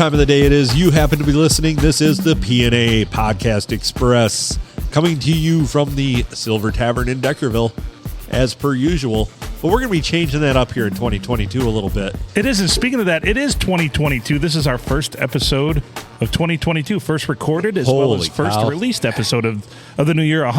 time of the day it is you happen to be listening, this is the PNA Podcast Express, coming to you from the Silver Tavern in Deckerville, as per usual. But we're going to be changing that up here in 2022 a little bit. It is, and speaking of that, it is 2022. This is our first episode of 2022, first recorded as well as first released episode of the new year.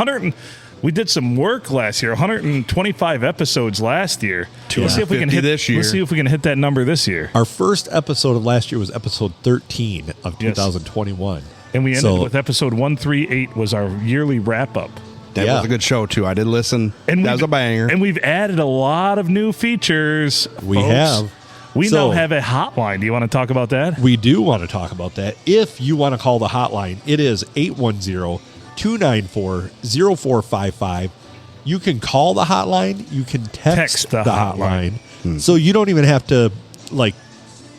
We did some work last year, 125 episodes last year. Let's see if we can hit this year. Let's see if we can hit that number this year. Our first episode of last year was episode 13 of 2021. And we ended with episode 138 was our yearly wrap-up. That was a good show, too. I did listen. And that was a banger. And we've added a lot of new features. We have. We now have a hotline. Do you want to talk about that? We do want to talk about that. If you want to call the hotline, it is 810-294-0455. You can call the hotline. You can text the hotline. So you don't even have to,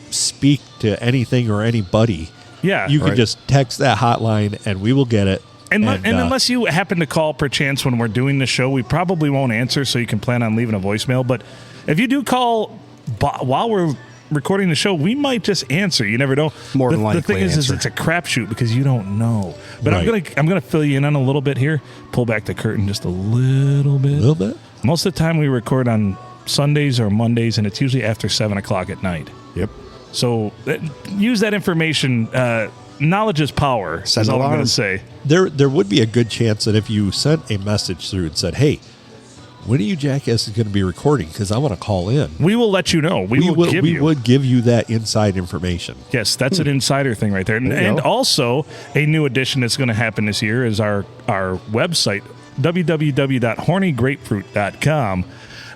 speak to anything or anybody. Yeah. You can just text that hotline, and we will get it. And unless you happen to call perchance when we're doing the show, we probably won't answer, so you can plan on leaving a voicemail. But if you do call while we're recording the show, we might just answer. You never know. More than likely, the thing is it's a crapshoot because you don't know. But right. I'm gonna fill you in on a little bit here. Pull back the curtain just a little bit. A little bit. Most of the time we record on Sundays or Mondays, and it's usually after 7 o'clock at night. Yep. So use that information. Knowledge is power. That's all I'm going to say. There would be a good chance that if you sent a message through and said, "Hey, when are you jackasses going to be recording? Because I want to call in." We will let you know. We would give you that inside information. Yes, that's an insider thing right there. And also, a new addition that's going to happen this year is our website, www.hornygrapefruit.com.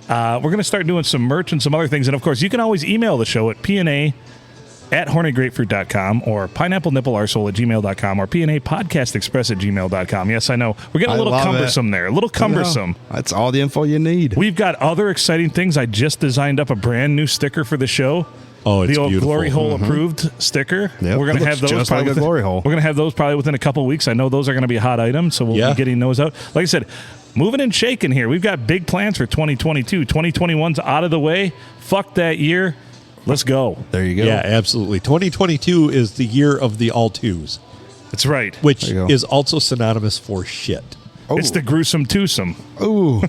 We're going to start doing some merch and some other things. And, of course, you can always email the show at PNA@hornygrapefruit.com or pineapplenipplearsehole@gmail.com or PNApodcastexpress@gmail.com. Yes, I know. We're getting a little cumbersome there. A little cumbersome. That's all the info you need. We've got other exciting things. I just designed up a brand new sticker for the show. Oh, it's the old beautiful. Glory Hole approved sticker. Yep. We're going to have those just like a Glory Hole. We're going to have those probably within a couple of weeks. I know those are going to be a hot item, so we'll be getting those out. Like I said, moving and shaking here. We've got big plans for 2022. 2021's out of the way. Fuck that year. Let's go. There you go. Yeah, absolutely. 2022 is the year of the all twos. That's right. Which is also synonymous for shit. Oh. It's the gruesome twosome. Ooh.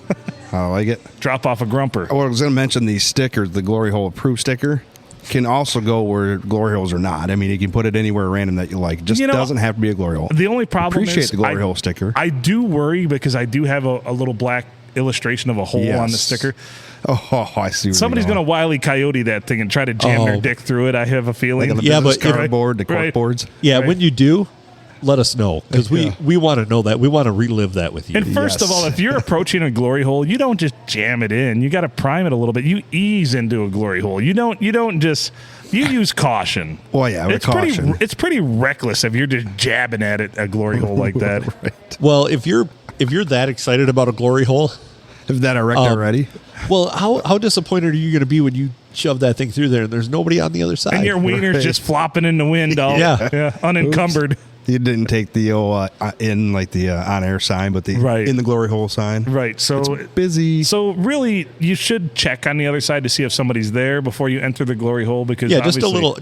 I like it. Drop off a grumper. I was going to mention these stickers. The Glory Hole approved sticker can also go where glory holes are not. I mean, you can put it anywhere random that you like. It just doesn't have to be a glory hole. The only problem is the glory hole sticker. I do worry because I do have a little black illustration of a hole on the sticker. Oh, I see. Somebody's going to Wile E. Coyote that thing and try to jam their dick through it. I have a feeling. Like on the cardboard, the corkboards. Yeah, when you do, let us know because we want to know that. We want to relive that with you. And first of all, if you're approaching a glory hole, you don't just jam it in. You got to prime it a little bit. You ease into a glory hole. You don't just. You use caution. Well, yeah, with caution. It's pretty reckless if you're just jabbing at it a glory hole like that. Right. Well, if you're that excited about a glory hole, if that erect already. Well, how disappointed are you going to be when you shove that thing through there and there's nobody on the other side? And your wiener's just flopping in the wind, unencumbered. Oops. You didn't take the on-air sign, but the in the glory hole sign. Right. So it's busy. So really, you should check on the other side to see if somebody's there before you enter the glory hole. Because just a little.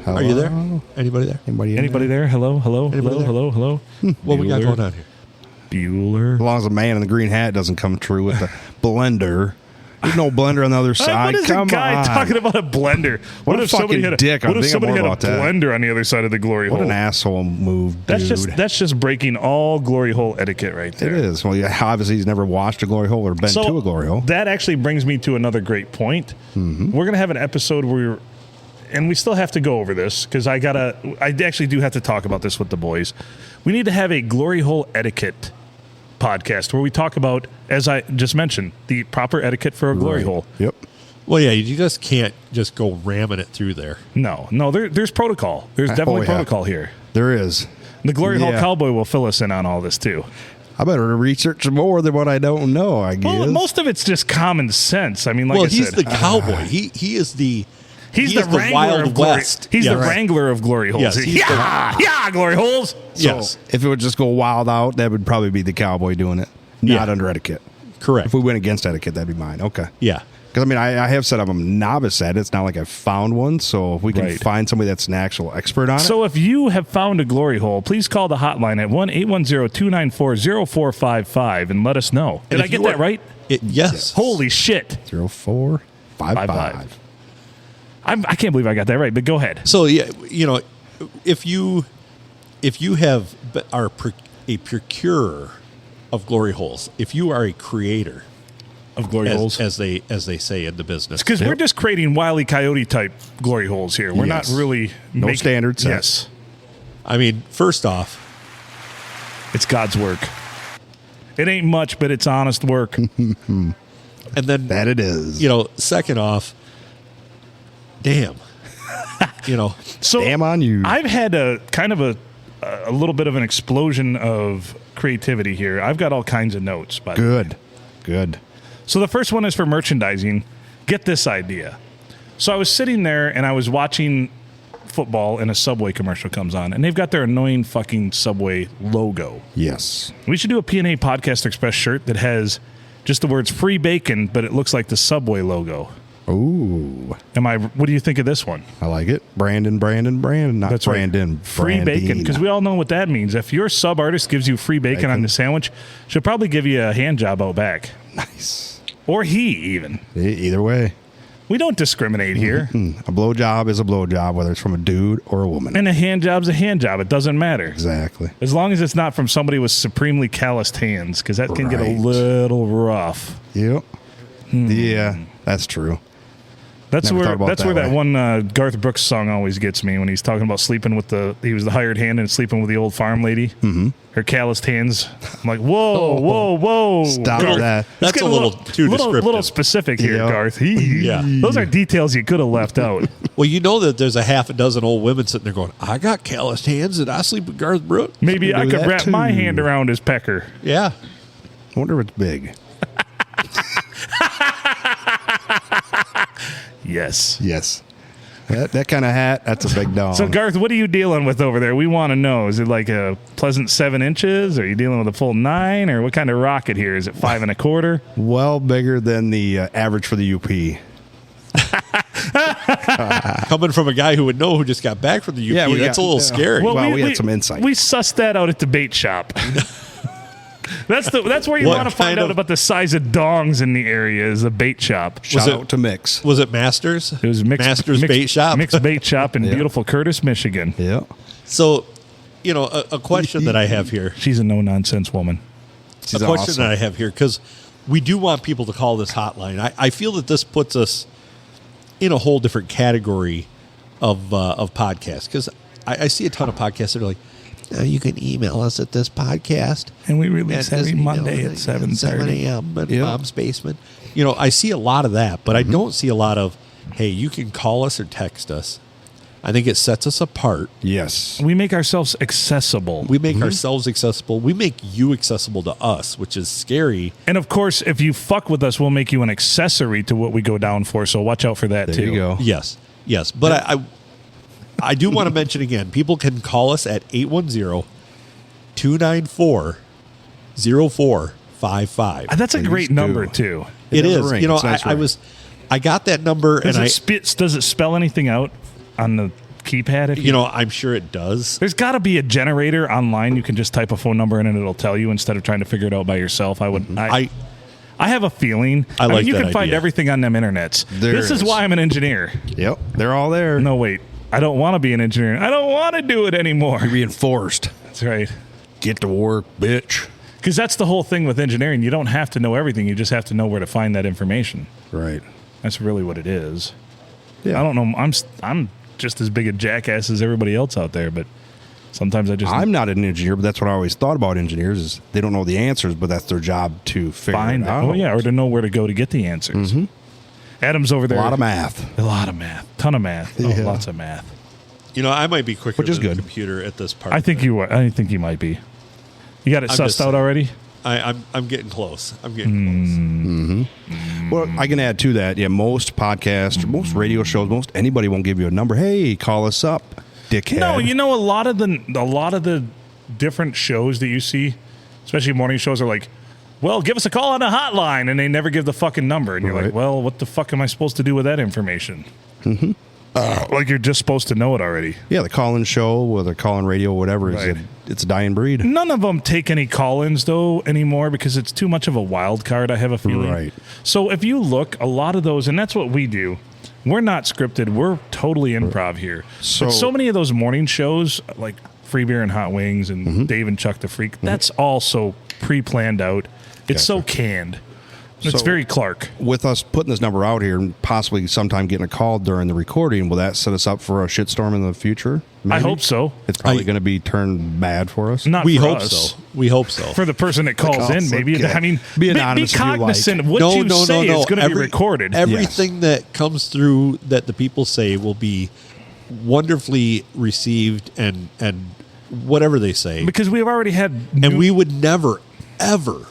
Hello? Are you there? Anybody there? Anybody there? Hello. What we got going on here? Bueller. As long as the man in the green hat doesn't come true with the blender. There's no blender on the other side. What is a guy talking about a blender? What if somebody had a blender on the other side of the glory hole? What an asshole move, dude. That's just breaking all glory hole etiquette right there. It is. Well, obviously he's never watched a glory hole or been to a glory hole. That actually brings me to another great point. Mm-hmm. We're going to have an episode where and we still have to go over this because I actually do have to talk about this with the boys. We need to have a glory hole etiquette podcast where we talk about, as I just mentioned, the proper etiquette for a glory hole. Yep. Well, yeah, you just can't just go ramming it through there. No, there's protocol. There's definitely protocol here. There is. The glory hole cowboy will fill us in on all this too. I better research more than what I don't know, I guess. Well, most of it's just common sense. I mean, like I said. He's the cowboy. He is the... He's the Wild West. He's the wrangler of glory holes. Yes, glory holes. Yes. So if it would just go wild out, that would probably be the cowboy doing it, not under etiquette. Correct. If we went against etiquette, that'd be mine. Okay. Yeah. Because, I mean, I have said I'm a novice at it. It's not like I've found one. So if we can Right. find somebody that's an actual expert on it. So if you have found a glory hole, please call the hotline at 1-810-294-0455 and let us know. Did And I if get you that are- right? Yes. Holy shit. 0455. I can't believe I got that right, but go ahead. So yeah, if you are a procurer of glory holes, if you are a creator Of glory holes. as they say in the business, Because we're just creating Wile E. Coyote type glory holes here. We're Yes. not really No standards set. Yes. I mean, first off, It's God's work. It ain't much, but it's honest work. and then That it is. second off, damn, So Damn on you. I've had a kind of a little bit of an explosion of creativity here. I've got all kinds of notes. By the way. Good. So the first one is for merchandising. Get this idea. So I was sitting there and I was watching football and a Subway commercial comes on and they've got their annoying fucking Subway logo. Yes. We should do a PNA Podcast Express shirt that has just the words free bacon, but it looks like the Subway logo. Ooh. What do you think of this one? I like it. Brandon. Not That's right. Brandon. Free bacon, because we all know what that means. If your sub artist gives you free bacon on the sandwich, she'll probably give you a hand job out back. Nice. Or he, even. Either way. We don't discriminate here. A blowjob is a blowjob, whether it's from a dude or a woman. And a hand job's a hand job. It doesn't matter. Exactly. As long as it's not from somebody with supremely calloused hands, because that can get a Right. little rough. Yep. Yeah, that's true. That's Never thought about that's that where that way. one Garth Brooks song always gets me when he's talking about sleeping with he was the hired hand and sleeping with the old farm lady. Mm-hmm. Her calloused hands. I'm like, whoa. Stop Little- that. that's Let's get a little too descriptive. little specific here, Yep. Garth. Yeah. Those are details you could have left out. Well, you know that there's a half a dozen old women sitting there going, "I got calloused hands and I sleep with Garth Brooks." Maybe I do could that wrap my too. hand around his pecker. Yeah. I wonder if it's big. Yes. Yes. That kind of hat, that's a big dog. So, Garth, what are you dealing with over there? We want to know. Is it like a pleasant 7 inches? Are you dealing with a full 9? Or what kind of rocket here? Is it 5 1/4? well bigger than the average for the UP. Coming from a guy who would know who just got back from the UP, Yeah, we that's got- a little yeah. scary. Well, we had some insight. We sussed that out at the bait shop. That's where you What want to find kind out of- about the size of dongs in the area is a bait shop. Shout it- out to Mix. Was it Masters? It was Masters Bait Shop. Mixed bait shop in Yeah. beautiful Curtis, Michigan. Yeah. So, a question that I have here. She's a no-nonsense woman. She's a question awesome. that I have here, because we do want people to call this hotline. I feel that this puts us in a whole different category of podcasts, because I see a ton of podcasts that are like, you can email us at this podcast. And we release at every this, Monday at 7:30. 7 a.m. at Yep. Bob's Basement. I see a lot of that, but I don't see a lot of, hey, you can call us or text us. I think it sets us apart. Yes. We make ourselves accessible. We make ourselves accessible. We make you accessible to us, which is scary. And of course, if you fuck with us, we'll make you an accessory to what we go down for. So watch out for that There too. you go. Yes. But I do want to mention again, people can call us at 810-294-0455. That's a Please great do. number too. It does is. ring. It's a nice ring. I got that number Does and does it spell anything out on the keypad? If I'm sure it does. there's got to be a generator online. You can just type a phone number in and it'll tell you instead of trying to figure it out by yourself. I have a feeling. I like you that can find idea. everything on them internets. There This is is. why I'm an engineer. Yep. They're all there. No, wait. I don't want to be an engineer. I don't want to do it anymore. You're being forced. That's right. Get to work, bitch. Because that's the whole thing with engineering. You don't have to know everything. You just have to know where to find that information. Right. That's really what it is. Yeah. I don't know. I'm just as big a jackass as everybody else out there, but sometimes I just I'm not an engineer, but that's what I always thought about engineers is they don't know the answers, but that's their job to figure find it it. out. Oh yeah, or to know where to go to get the answers. Adam's over A there. lot of math. A lot of math. Ton of math. Oh, Yeah. lots of math. I might be quicker Which is than the good. computer at this part. I think you are. I think you might be. You got it I'm sussed just out saying. already? I'm getting close. I'm getting close. Well, I can add to that. Yeah, most podcasts, most radio shows, most anybody won't give you a number. Hey, call us up, dickhead. No, a lot of the different shows that you see, especially morning shows, are like, well, give us a call on a hotline, and they never give the fucking number. And you're like, well, what the fuck am I supposed to do with that information? Mm-hmm. Like you're just supposed to know it already. Yeah, the call-in show, whether call-in radio, whatever, it's a dying breed. None of them take any call-ins, though, anymore because it's too much of a wild card, I have a feeling. Right. So if you look, a lot of those, and that's what we do, we're not scripted. We're totally improv here. But so many of those morning shows, like Free Beer and Hot Wings and Dave and Chuck the Freak, that's all so pre-planned out. It's so canned. It's very Clark. With us putting this number out here and possibly sometime getting a call during the recording, will that set us up for a shitstorm in the future? Maybe? I hope so. It's probably going to be turned bad for us. Not We for hope us. so. We hope so. For the person that calls in, maybe. Okay. I mean, Be anonymous if you like. cognizant of what you say is going to be recorded. Everything that comes through that the people say will be wonderfully received and whatever they say. Because we've already had... And we would never, ever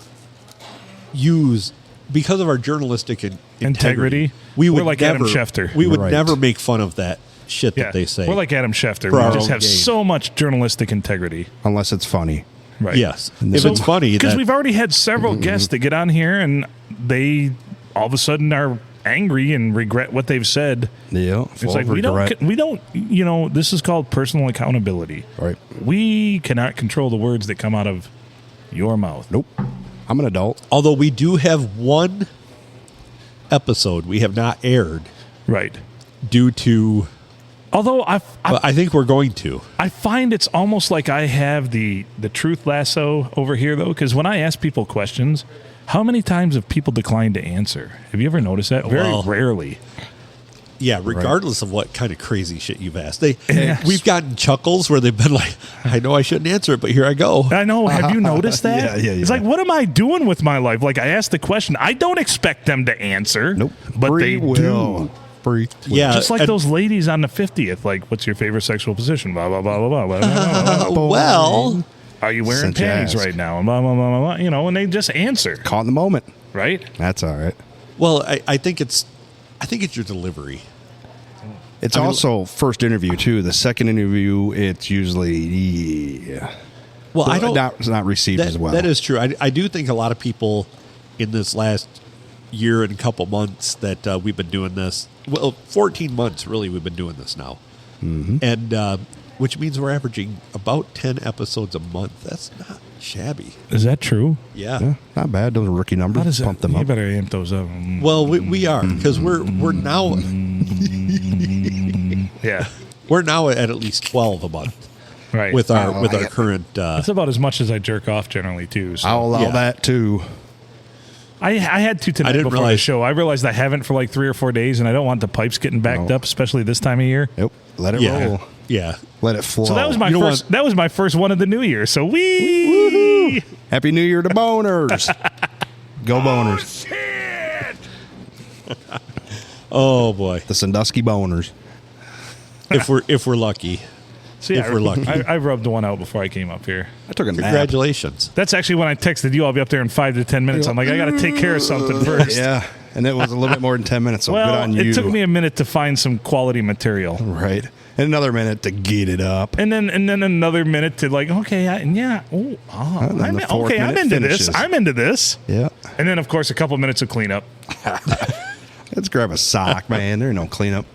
use... Because of our journalistic integrity, we're like Adam Schefter. We would never make fun of that shit that they say. We're like Adam Schefter. We just have so much journalistic integrity. Unless it's funny. Right. Yes. If it's funny. Because we've already had several guests that get on here and they all of a sudden are angry and regret what they've said. Yeah. It's like we don't, you know, this is called personal accountability. Right. We cannot control the words that come out of your mouth. Nope. I'm an adult. Although we do have one episode we have not aired. Right. Due to... Although I think we're going to. I find it's almost like I have the truth lasso over here, though, because when I ask people questions, how many times have people declined to answer? Have you ever noticed that? Very rarely. Yeah, regardless of what kind of crazy shit you've asked. We've gotten chuckles where they've been like, I know I shouldn't answer it, but here I go. I know. Have you noticed that? Yeah. It's like, what am I doing with my life? Like, I asked the question. I don't expect them to answer. Nope. But they do. Yeah. Just like those ladies on the 50th. Like, what's your favorite sexual position? Blah, blah, blah, blah, blah, blah, blah. Well... Are you wearing panties right now? And blah, blah, blah, blah, blah. You know, and they just answer. Caught in the moment. Right? That's all right. Well, I think it's your delivery. It's also first interview too. The second interview, it's usually Well, I don't. It's not received as well. That is true. I do think a lot of people in this last year and couple months that we've been doing this. Well, 14 months really we've been doing this now, and which means we're averaging about 10 episodes a month. That's not shabby. Is that true? Yeah. Not bad. Those are rookie numbers. Pump them you up. better amp those up. Well, we are because we're now we're now at least 12 a month, right? With our current. That's about as much as I jerk off generally too. So. I'll allow that too. I had to tonight before the show. I realized I haven't for like 3 or 4 days, and I don't want the pipes getting backed up, especially this time of year. Yep. Let it roll. Yeah. Let it flow. So that was my first. That was my first one of the new year. So woo! Happy New Year to boners. Go boners. Oh boy. The Sandusky boners. If we're lucky. So yeah, if we're lucky. I rubbed one out before I came up here. I took a nap. Congratulations. That's actually when I texted you. I'll be up there in 5 to 10 minutes. I'm like, I got to take care of something first. Yeah. And it was a little bit more than 10 minutes, so good on you. It took me a minute to find some quality material. Right. And another minute to get it up. And then another minute to like, okay, I'm into this. I'm into this. Yeah. And then, of course, a couple minutes of cleanup. Let's grab a sock, man. There ain't no cleanup.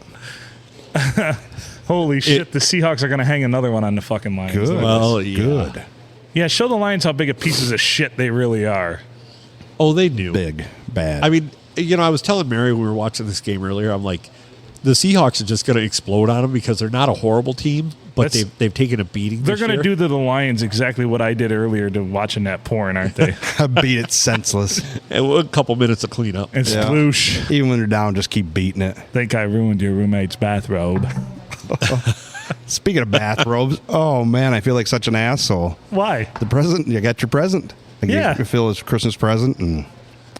Holy shit, the Seahawks are going to hang another one on the fucking Lions. Good. Well, yeah. Good. Yeah, show the Lions how big of pieces of shit they really are. Oh, they knew. Big. Bad. I mean, I was telling Mary when we were watching this game earlier, I'm like, the Seahawks are just going to explode on them because they're not a horrible team, but they've taken a beating. They're going to do to the Lions exactly what I did earlier to watching that porn, aren't they? Beat it senseless. And a couple minutes of cleanup. And sploosh. Even when they're down, just keep beating it. Think I ruined your roommate's bathrobe. Speaking of bathrobes, oh man, I feel like such an asshole. Why? The present, you got your present. You feel it's Christmas present, and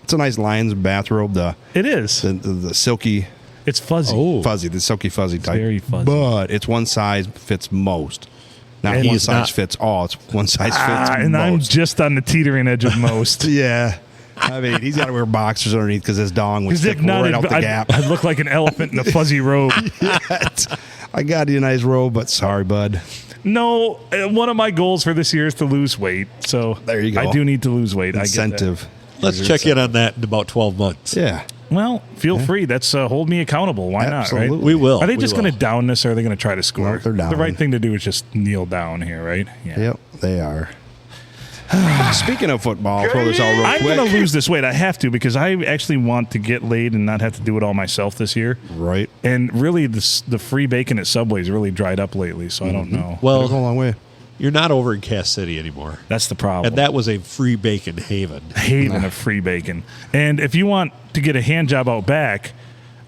it's a nice Lions bathrobe. It is the silky. It's fuzzy. Fuzzy, the silky fuzzy type. Very fuzzy. But it's one size fits most. Not one size fits all. It's one size fits and most. I'm just on the teetering edge of most. Yeah. I mean, he's got to wear boxers underneath because his dong would stick right out the gap. I'd look like an elephant in a fuzzy robe. I got you a nice robe, but sorry, bud. No, one of my goals for this year is to lose weight. So there you go. I do need to lose weight. Incentive. Let's check in on that in about 12 months. Yeah. Well, feel free. That's hold me accountable. Why Absolutely. not, right? We will. Are they We just will. going to down this, or are they going to try to score? No, they're The downing. right thing to do is just kneel down here, right? Yeah. Yep, they are. Speaking of football, I'll throw this out real I'm quick. going to lose this weight. I have to, because I actually want to get laid and not have to do it all myself this year. Right. And really, the free bacon at Subway's really dried up lately, so I don't know. It'll go a Well, long way. you're not over in Cass City anymore. That's the problem. And that was a free bacon haven. Haven of free bacon. And if you want to get a hand job out back,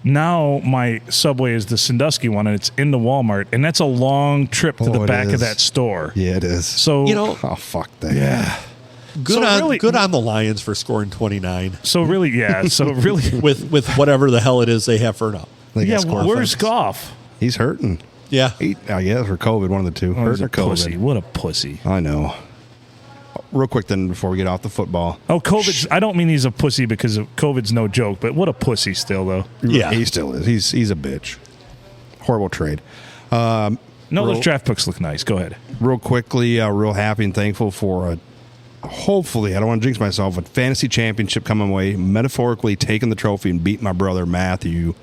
now my Subway is the Sandusky one, and it's in the Walmart, and that's a long trip to the it back of is. that store. Yeah, it is. So You know, Oh, fuck that. yeah. good So on really- good on the Lions for scoring 29 So really, yeah. So really, with whatever the hell it is they have for an up. They yeah. got scored Where's first. Goff? He's hurting. Yeah. I guess for COVID, one of the two. Oh, he's Hurting a or COVID. pussy. What a pussy. I know. Real quick, then, before we get off the football. Oh, COVID's. I don't mean he's a pussy because COVID's no joke, but what a pussy still though. Yeah. He still is. He's a bitch. Horrible trade. No, those draft picks look nice. Go ahead. Real quickly, real happy and thankful for hopefully, I don't want to jinx myself, a fantasy championship coming away, metaphorically taking the trophy and beating my brother Matthew.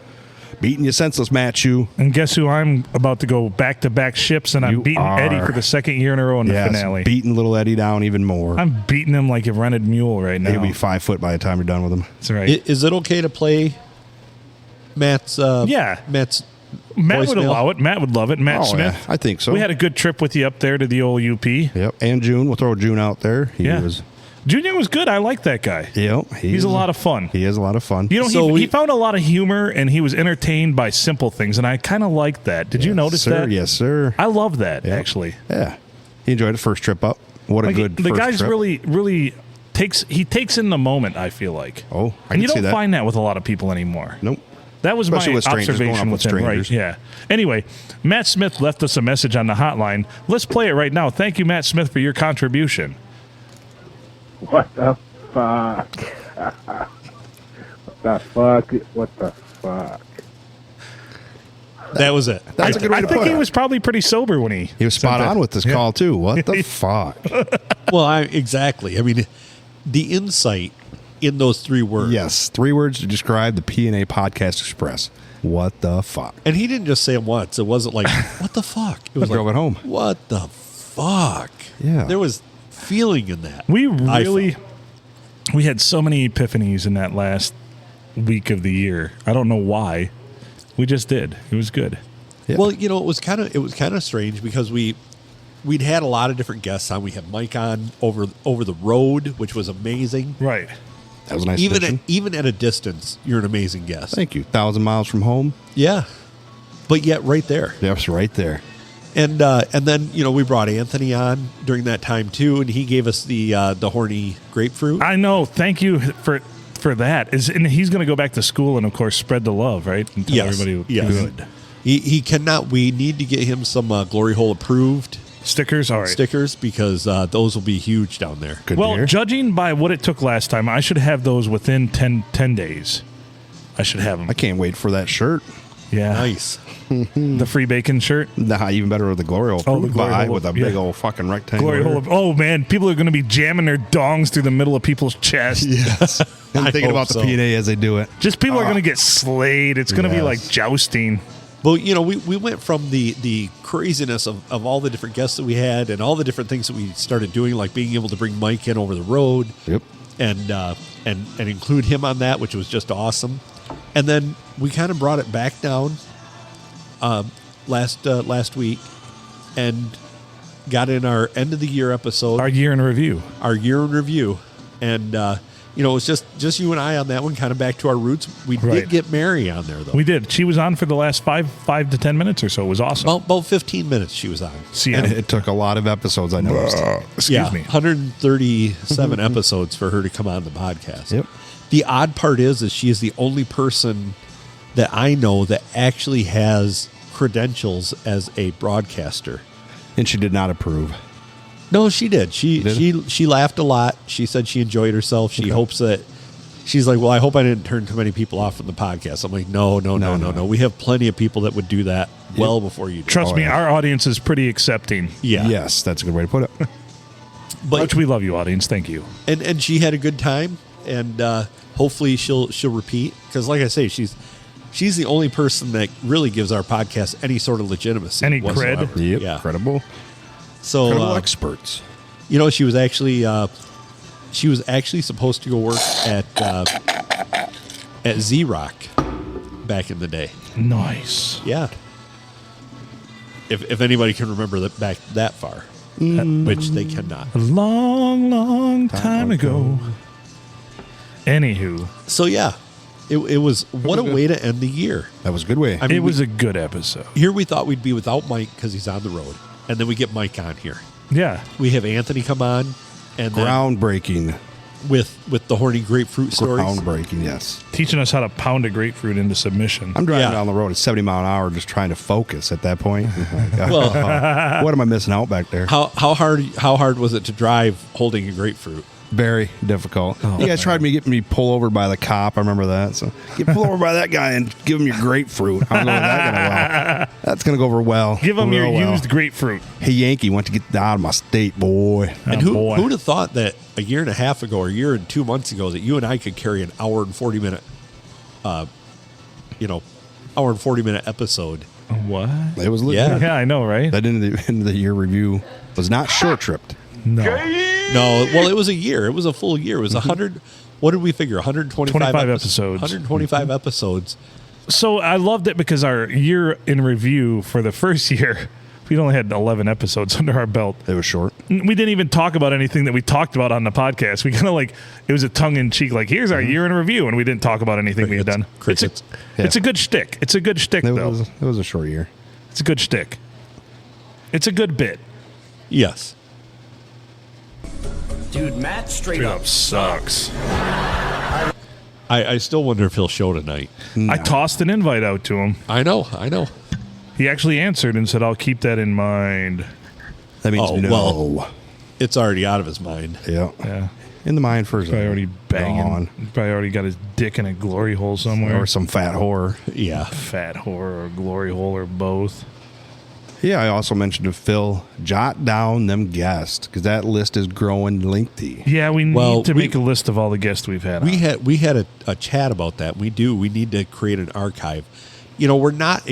Beating you senseless, Matthew. And guess who? I'm about to go back-to-back ships, and I'm You beating Eddie are. for the second year in a row in the Yes, finale. beating little Eddie down even more. I'm beating him like a rented mule right now. He'll be 5 foot by the time you're done with him. That's right. Is it okay to play Matt's Yeah. Matt's Matt would voicemail? allow it. Matt would love it. Matt Oh, Smith. yeah, I think so. We had a good trip with you up there to the old UP. Yep. And June. We'll throw June out there. He Yeah. was. Junior was good. I like that guy. Yep. He's a lot of fun. He is a lot of fun. You know, So he found a lot of humor, and he was entertained by simple things, and I kind of like that. Did you notice sir, that? Yes, sir. I love that, Yep. actually. Yeah. He enjoyed the first trip up. What a Like, good the first guy's trip. really takes in the moment, I feel like. Oh, I and can you see don't that. find that with a lot of people anymore. Nope. That was Especially my with strangers, going observation off with with him, right? strangers. Yeah. Anyway, Matt Smith left us a message on the hotline. Let's play it right now. Thank you, Matt Smith, for your contribution. What the fuck? What the fuck? That was it. That's a good way I to think put he it. was probably pretty sober when he He was sent spot that. on with this Yeah. call, too. What the fuck? Well, exactly. I mean, the insight in those 3 words. Yes. 3 words to describe the PNA Podcast Express. What the fuck? And he didn't just say it once. It wasn't like, what the fuck? It was Drove like, it home. what the fuck? Yeah. There was feeling in that. We I really felt. we had so many epiphanies in that last week of the year. I don't know why. We just did. It was good. Yeah. Well, you know, it was kind of strange because we'd had a lot of different guests on. We had Mike on over the road, which was amazing. Right. That was a nice Even at a distance, you're an amazing guest. Thank you. 1,000 miles from home. Yeah, but yet right there. Yes, right there. And then we brought Anthony on during that time too, and he gave us the horny grapefruit. I know. Thank you for that. And he's going to go back to school and of course spread the love, right? And tell everybody yes. good. He cannot. We need to get him some Glory Hole approved Stickers, all right. stickers because those will be huge down there. Good Well, dear. judging by what it took last time, I should have those within 10 days. I should have them. I can't wait for that shirt. Yeah. Nice. The free bacon shirt. Nah, even better with the Glory Hole Oh, the fruit Glory pie Hole, with a yeah. big old fucking rectangle. Glory hole of, oh, man. People are going to be jamming their dongs through the middle of people's chest. Yes. I'm I thinking hope about the so. PNA as they do it. Just people are going to get slayed. It's going to be Yes. like jousting. Well, we went from the craziness of all the different guests that we had and all the different things that we started doing, like being able to bring Mike in over the road. Yep. And include him on that, which was just awesome. And then we kind of brought it back down last week and got in our end of the year episode, Our year in review. our year in review, and it was just you and I on that one, kind of back to our roots. We Right. did get Mary on there though. We did. She was on for the last 5 to 10 minutes or so. It was awesome. about 15 minutes she was on. See, And it took a lot of episodes, I noticed. excuse me. 137 episodes for her to come on the podcast. Yep. The odd part is she is the only person that I know that actually has credentials as a broadcaster. And she did not approve. No, she did. She Did? she laughed a lot. She said she enjoyed herself. She hopes that she's like, well, I hope I didn't turn too many people off from the podcast. I'm like, no. No. We have plenty of people that would do that well before you do. Trust Oh, me, yeah. our audience is pretty accepting. Yeah. Yes, that's a good way to put it. But Which we love you, audience. Thank you. and she had a good time. and hopefully she'll repeat, because like I say, she's the only person that really gives our podcast any sort of legitimacy, Any cred. whatsoever. Yep. Yeah. Credible So experts. you know, she was actually supposed to go work at Z-Rock back in the day. Nice. Yeah. If anybody can remember that back that far, which they cannot. A long, long time ago. Anywho, So yeah, it was what a way to end the year. That was a good way. I mean, it was a good episode. here we thought we'd be without Mike because he's on the road, and then we get Mike on here. Yeah. We have Anthony come on, and then Groundbreaking. with the horny grapefruit stories. Groundbreaking, yes. Teaching us how to pound a grapefruit into submission. I'm driving Yeah. down the road at 70 mile an hour just trying to focus at that point. Well, What am I missing out back there? how hard was it to drive holding a grapefruit? Very difficult. You guys tried to get me pulled over by the cop. I remember that. So get pulled over by that guy and give him your grapefruit. I'm going, that's going to go over well. Give them your Real well. used grapefruit. Hey, Yankee, went to get out of my state, boy. And Oh, boy. who'd have thought that a year and a half ago or a year and 2 months ago that you and I could carry an hour and 40 minute, hour and 40 minute episode. What? It was legit. Yeah. Yeah, I know, right? That end of the year review was not short-tripped. No. No, well, it was a year. It was a full year. It was 100. What did we figure? 125 25 episodes. 125 episodes. So I loved it because our year in review for the first year, we only had 11 episodes under our belt. It was short. We didn't even talk about anything that we talked about on the podcast. We kind of it was a tongue-in-cheek, here's our year in review, and we didn't talk about anything we had done. Crickets. It's a good shtick. It's a good shtick, It though. was a short year. It's a good shtick. It's a good bit. Yes. Dude, Matt straight up. sucks. I still wonder if he'll show tonight. I tossed an invite out to him. I know. He actually answered and said, I'll keep that in mind. That means Oh, no. well. It's already out of his mind. Yeah. Yeah. In the mind first. Probably already banging. Gone. Probably already got his dick in a glory hole somewhere. Or some fat whore. Yeah. Fat whore or glory hole or both. Yeah, I also mentioned to Phil, jot down them guests because that list is growing lengthy. Yeah, we Well, need to we- make a list of all the guests we've had. We on. had a chat about that. We need to create an archive. We're not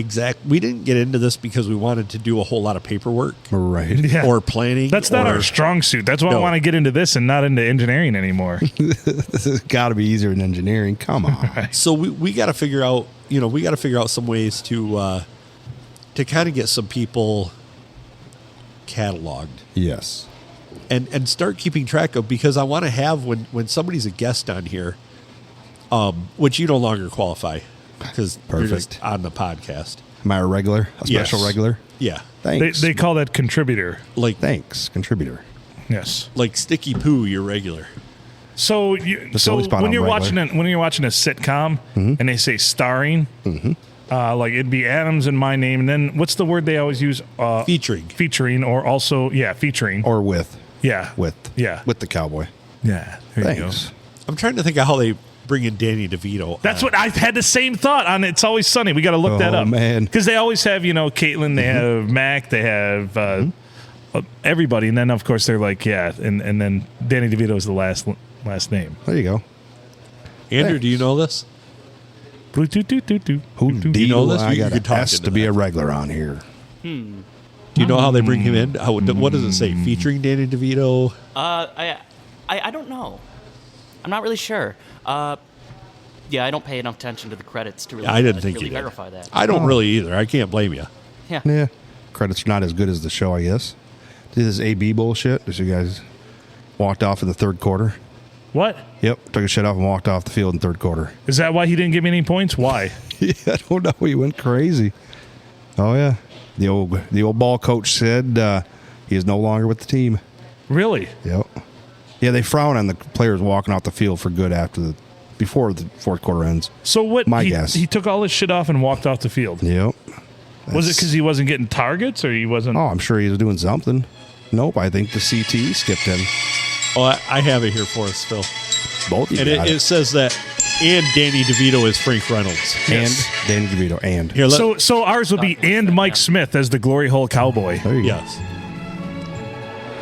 we didn't get into this because we wanted to do a whole lot of paperwork Right. Yeah. or planning. That's not or- our strong suit. That's why I No. want to get into this and not into engineering anymore. This has got to be easier than engineering. Come on. So we got to figure out, some ways to kind of get some people cataloged Yes. and start keeping track of, because I want to have when somebody's a guest on here, which you no longer qualify because you're just Perfect. on the podcast. Am I a regular? A special Yes. regular? Yeah, Thanks. They call that contributor. like Thanks, contributor. Yes. like Sticky Poo, you're regular. So only spot when on you're regular. watching a sitcom and they say starring, it'd be Adams and my name, and then what's the word they always use? Featuring, or also featuring. Or with. yeah. With. Yeah. With the cowboy. Yeah. There you go. Thanks. I'm trying to think of how they bring in Danny DeVito. That's what I had the same thought on It's Always Sunny. We got to look that Oh, up. man. Because they always have, Caitlin, they have Mac, they have everybody. And then, of course, they're like, and then Danny DeVito is the last name. There you go. Andrew, do you know this? Who you know deal? this? I You got could talk S into to be that. a regular on here. Do you know how they bring him in? What does it say? Featuring Danny DeVito? I don't know. I'm not really sure. Yeah, I don't pay enough attention to the credits to really, I didn't think really you did. verify that. I don't really either. I can't blame you. Yeah. Yeah. Credits are not as good as the show, I guess. Did this AB bullshit? This you guys walked off in the third quarter? What? Yep. Took a shit off and walked off the field in third quarter. Is that why he didn't give me any points? Why? Yeah, I don't know. He went crazy. Oh yeah. The old ball coach said he is no longer with the team. Really? Yep. Yeah, they frown on the players walking off the field for good before the fourth quarter ends. So what? My guess. He took all his shit off and walked off the field. Yep. Was it because he wasn't getting targets, or he wasn't? Oh, I'm sure he was doing something. Nope, I think the CT skipped him. Oh, I have it here for us, Phil. Both of you And got it says that, and Danny DeVito is Frank Reynolds. Yes. And Danny DeVito. And Here, So ours would be and Mike Smith as the Glory Hole Cowboy. there you go. yes.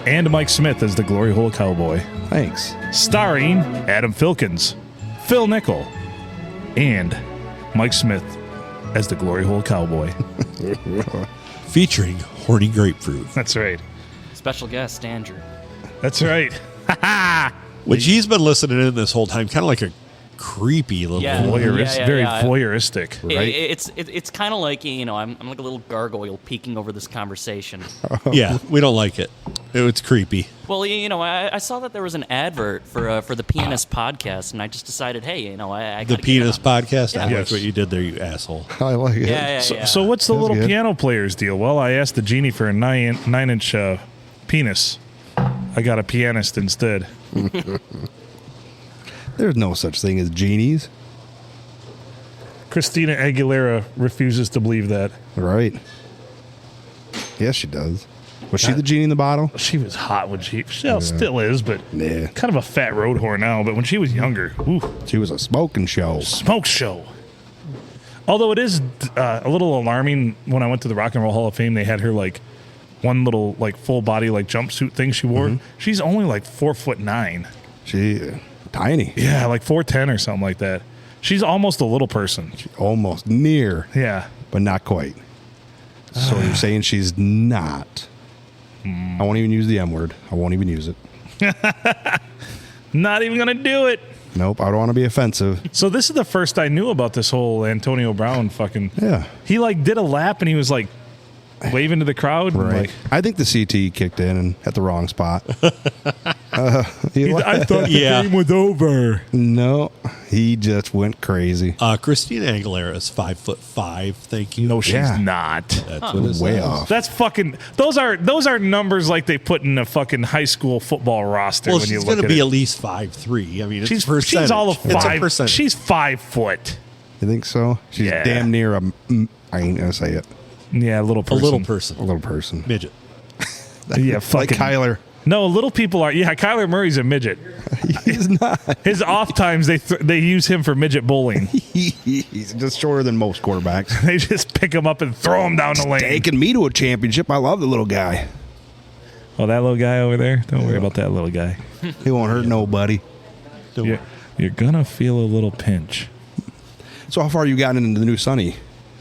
and Mike Smith as the Glory Hole Cowboy. Thanks. Starring Adam Filkins, Phil Nickel, and Mike Smith as the Glory Hole Cowboy. Featuring Horny Grapefruit. That's right. Special guest, Andrew. That's right. Which he's been listening in this whole time, kind of like a creepy little Yeah. Voyeuristic, very yeah. voyeuristic. Right. It's kind of like, I'm like a little gargoyle peeking over this conversation. Yeah, we don't like it. It's creepy. Well, I saw that there was an advert for the PNS podcast, and I just decided, hey, I The gotta Penis get on. Podcast. I Yes. like what you did there, you asshole. I like it. Yeah. So what's the That's little good. piano player's deal? Well, I asked the genie for a 9-inch penis. I got a pianist instead. There's no such thing as genies. Christina Aguilera refuses to believe that. Right. Yes, she does. Was she the genie in the bottle? She was hot when she still is, but Nah. kind of a fat road whore now. But when she was younger, ooh, She was a smoking show. smoke show. Although it is a little alarming when I went to the Rock and Roll Hall of Fame, they had her like one little like full body like jumpsuit thing she wore. She's only like 4'9". She tiny. Yeah, like 4'10" or something like that. She's almost a little person. Almost near, Yeah. but not quite. So you're saying she's not. I won't even use the M word. I won't even use it. Not even gonna do it. Nope, I don't want to be offensive. So this is the first I knew about this whole Antonio Brown fucking. Yeah. He like did a lap and he was like waving to the crowd. and, Right. Like, I think the CT kicked in and at the wrong spot. I thought the Yeah. game was over. No, he just went crazy. Christina Aguilera is 5'5". Thank you. No, she's Yeah. not. That's what it Way says. off. That's fucking. Those are numbers like they put in a fucking high school football roster. Well, when you she's look going to at be it. at least 5'3". I mean, it's She's percentage. all of It's a 5. percentage. She's 5 foot. You think so? She's Yeah. damn near a. I ain't gonna say it. Yeah, a little a person. little A person. little person. Midget. Yeah, Like fucking. Kyler. No, little people are. Yeah, Kyler Murray's a midget. He's not. His off times they use him for midget bowling. He's just shorter than most quarterbacks. They just pick him up and throw him down the lane. Taking me to a championship. I love the little guy. Oh, that little guy over there. Don't worry about that little guy. He won't hurt nobody. You're gonna feel a little pinch. So how far you gotten into the new Sunny?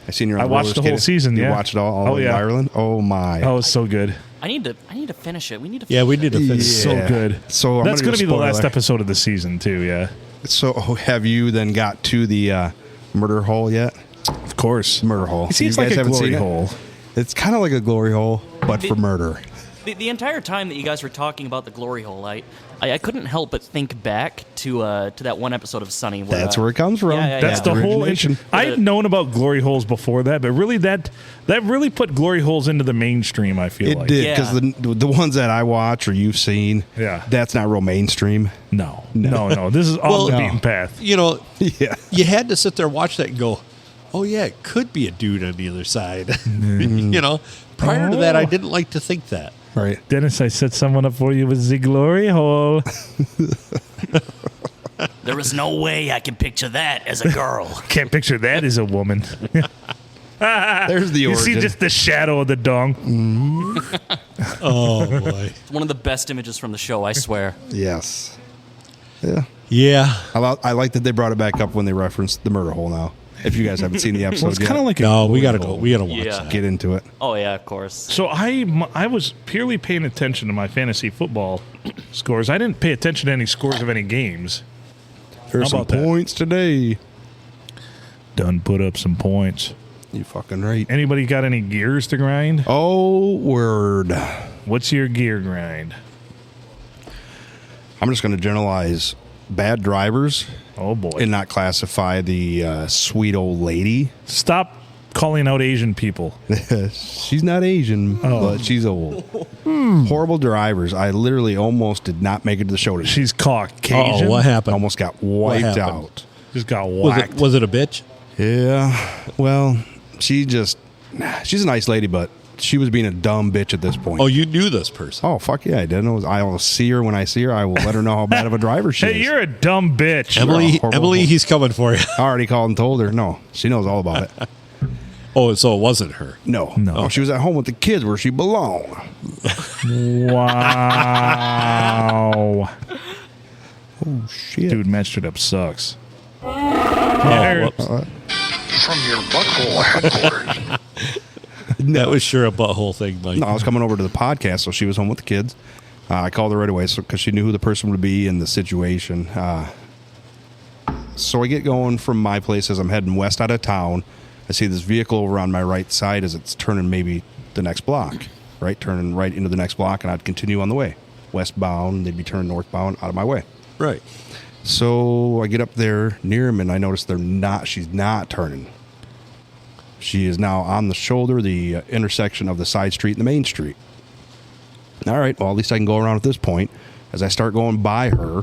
I seen you. On I watched the roller whole skating. season, You yeah. watched it all Oh, in yeah. Ireland. Oh my. Oh, it's so good. I need to finish it. We need to. Yeah, we need to finish. Yeah. So good. So I'm that's gonna gonna do be a the last spoiler. episode of the season too. Yeah, So have you then got to the murder hole yet? of course. Murder hole. You see, it's like a haven't glory seen it? hole. It's kind of like a glory hole, but for murder. The entire time that you guys were talking about the glory hole, I couldn't help but think back to that one episode of Sunny. Where, That's where it comes from. Yeah, That's yeah. the whole. Origination. I had known about glory holes before that, but really that really put glory holes into the mainstream. I feel It like did Yeah. because the ones that I watch or you've seen, Yeah. that's not real mainstream. No. This is off Well, the no. beaten path. You know, Yeah, you had to sit there and watch that and go, oh, yeah, it could be a dude on the other side. You know, prior to that, I didn't like to think that. right. Dennis, I set someone up for you with the glory hole. There is no way I can picture that as a girl. Can't picture that as a woman. There's the You origin. see just the shadow of the dong. Oh, boy. One of the best images from the show, I swear. Yes. Yeah. Yeah. I like that they brought it back up when they referenced the murder hole now. If you guys haven't seen the episode Well, it's yet, kind of like a No, we glory got to go. hole. We got to watch Yeah. that. get into it. Oh yeah, of course. So I was purely paying attention to my fantasy football scores. I didn't pay attention to any scores of any games. There's How some about that? points today. Done put up some points. You fucking right. Anybody got any gears to grind? Oh, word. What's your gear grind? I'm just going to generalize bad drivers Oh boy. and not classify the sweet old lady. Stop calling out Asian people. She's not Asian, but she's old. Horrible drivers. I literally almost did not make it to the show today. She's Caucasian. Oh, what happened? Almost got wiped happened? out. Just got Was whacked. it a bitch? Yeah. Well, she's a nice lady, but she was being a dumb bitch at this point. Oh, you knew this person. Oh, fuck yeah, I did. I will see her when I see her. I will let her know how bad of a driver she Hey, is. you're a dumb bitch. Emily, horrible- Emily, he's coming for you. I already called and told her. No, she knows all about it. Oh, so it wasn't her. No. No. Oh, she was at home with the kids where she belonged. Wow. Oh, shit. Dude, Matt straight up sucks. Oh, whoops. From your butthole headquarters. That was sure a butthole thing, Mike. No, I was coming over to the podcast, so she was home with the kids. I called her right away because she knew who the person would be in the situation. So I get going from my place as I'm heading west out of town. I see this vehicle over on my right side as it's turning maybe the next block, right? Turning right into the next block, and I'd continue on the way. Westbound, they'd be turning northbound out of my way. Right. So I get up there near him, and I notice she's not turning. She is now on the shoulder, the intersection of the side street and the main street. All right, well, at least I can go around at this point. As I start going by her,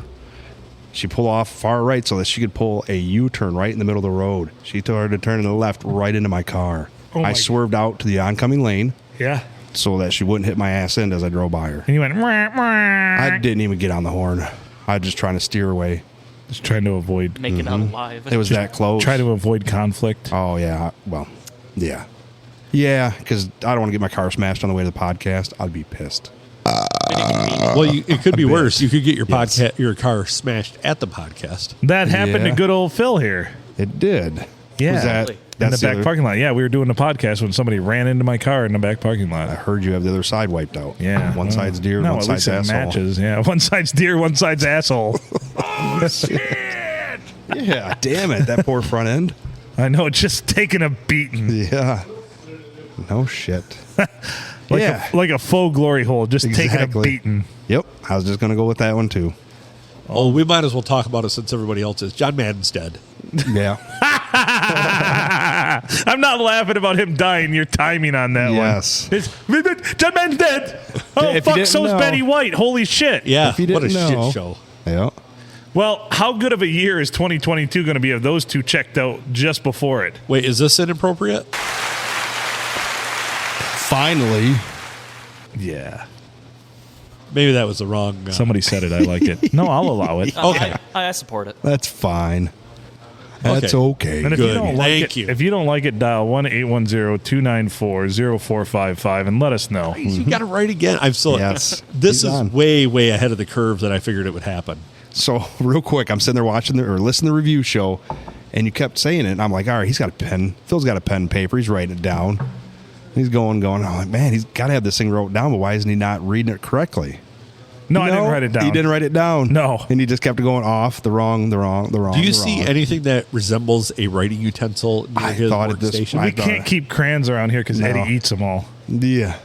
she pulled off far right so that she could pull a U-turn right in the middle of the road. She started to turn to the left right into my car. I swerved out to the oncoming lane Yeah. so that she wouldn't hit my ass end as I drove by her. And you went, wah, wah. I didn't even get on the horn. I was just trying to steer away. Just trying to avoid. Make it out alive. It was that close. Try to avoid conflict. Oh, yeah. Well, yeah. Yeah, because I don't want to get my car smashed on the way to the podcast. I'd be pissed. Well, it could be worse. You could get your car smashed at the podcast. That happened Yeah. to good old Phil here. It did. Yeah. Was that, Really? In the that's back parking lot. Yeah, we were doing the podcast when somebody ran into my car in the back parking I lot. heard you have the other side wiped out. Yeah. One side's deer, no, one at side's least it asshole. matches. Yeah, one side's deer, one side's asshole. Yeah, damn it. That poor front end. I know, it's just taking a beating. Yeah. No shit. Like, Yeah. like a faux glory hole, just taking a Exactly. beating. Yep. I was just going to go with that one, too. Oh, we might as well talk about it since everybody else is. John Madden's dead. Yeah. I'm not laughing about him dying. Your timing on that Yes. one. John Man's dead. Oh, If you fuck, didn't so's know. Betty White. Holy shit. Yeah, If you what a didn't know. shit show. Yeah. Well, how good of a year is 2022 going to be if those two checked out just before it? Wait, is this inappropriate? Finally. Yeah. Maybe that was the wrong. Somebody said it. I like it. No, I'll allow it. Okay. I support it. That's fine. That's okay. And if Good. you don't like Thank it, you. if you don't like it, dial 1-810-294-0455 and let us know. You got it right again. I'm so. Yes. This He's is on. way, way ahead of the curve than I figured it would happen. So, real quick, I'm sitting there watching listening to the review show, and you kept saying it, and I'm like, all right, he's got a pen. Phil's got a pen and paper. He's writing it down. He's going. I'm like, man, he's got to have this thing wrote down, but why isn't he not reading it correctly? No, I didn't write it down. He didn't write it down. No. And he just kept going off, the wrong. Do you the see wrong. anything that resembles a writing utensil near I his thought it just- workstation? I We thought- can't keep crayons around here because No. Eddie eats them all. Yeah.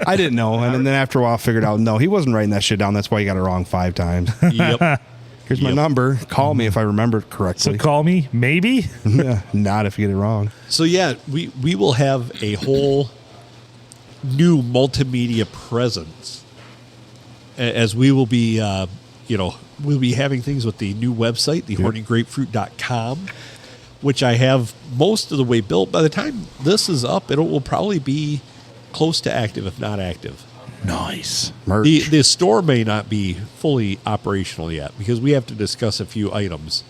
I didn't know. And then after a while, I figured out, no, he wasn't writing that shit down. That's why he got it wrong 5 times. Yep. Here's my Yep. number. Call me if I remember it So correctly. call me, maybe. Not if you get it wrong. So yeah, we will have a whole new multimedia presence as we will be, we'll be having things with the new website, the hornygrapefruit.com, which I have most of the way built. By the time this is up, it will probably be close to active, if not active. Nice. Merch. The store may not be fully operational yet because we have to discuss a few items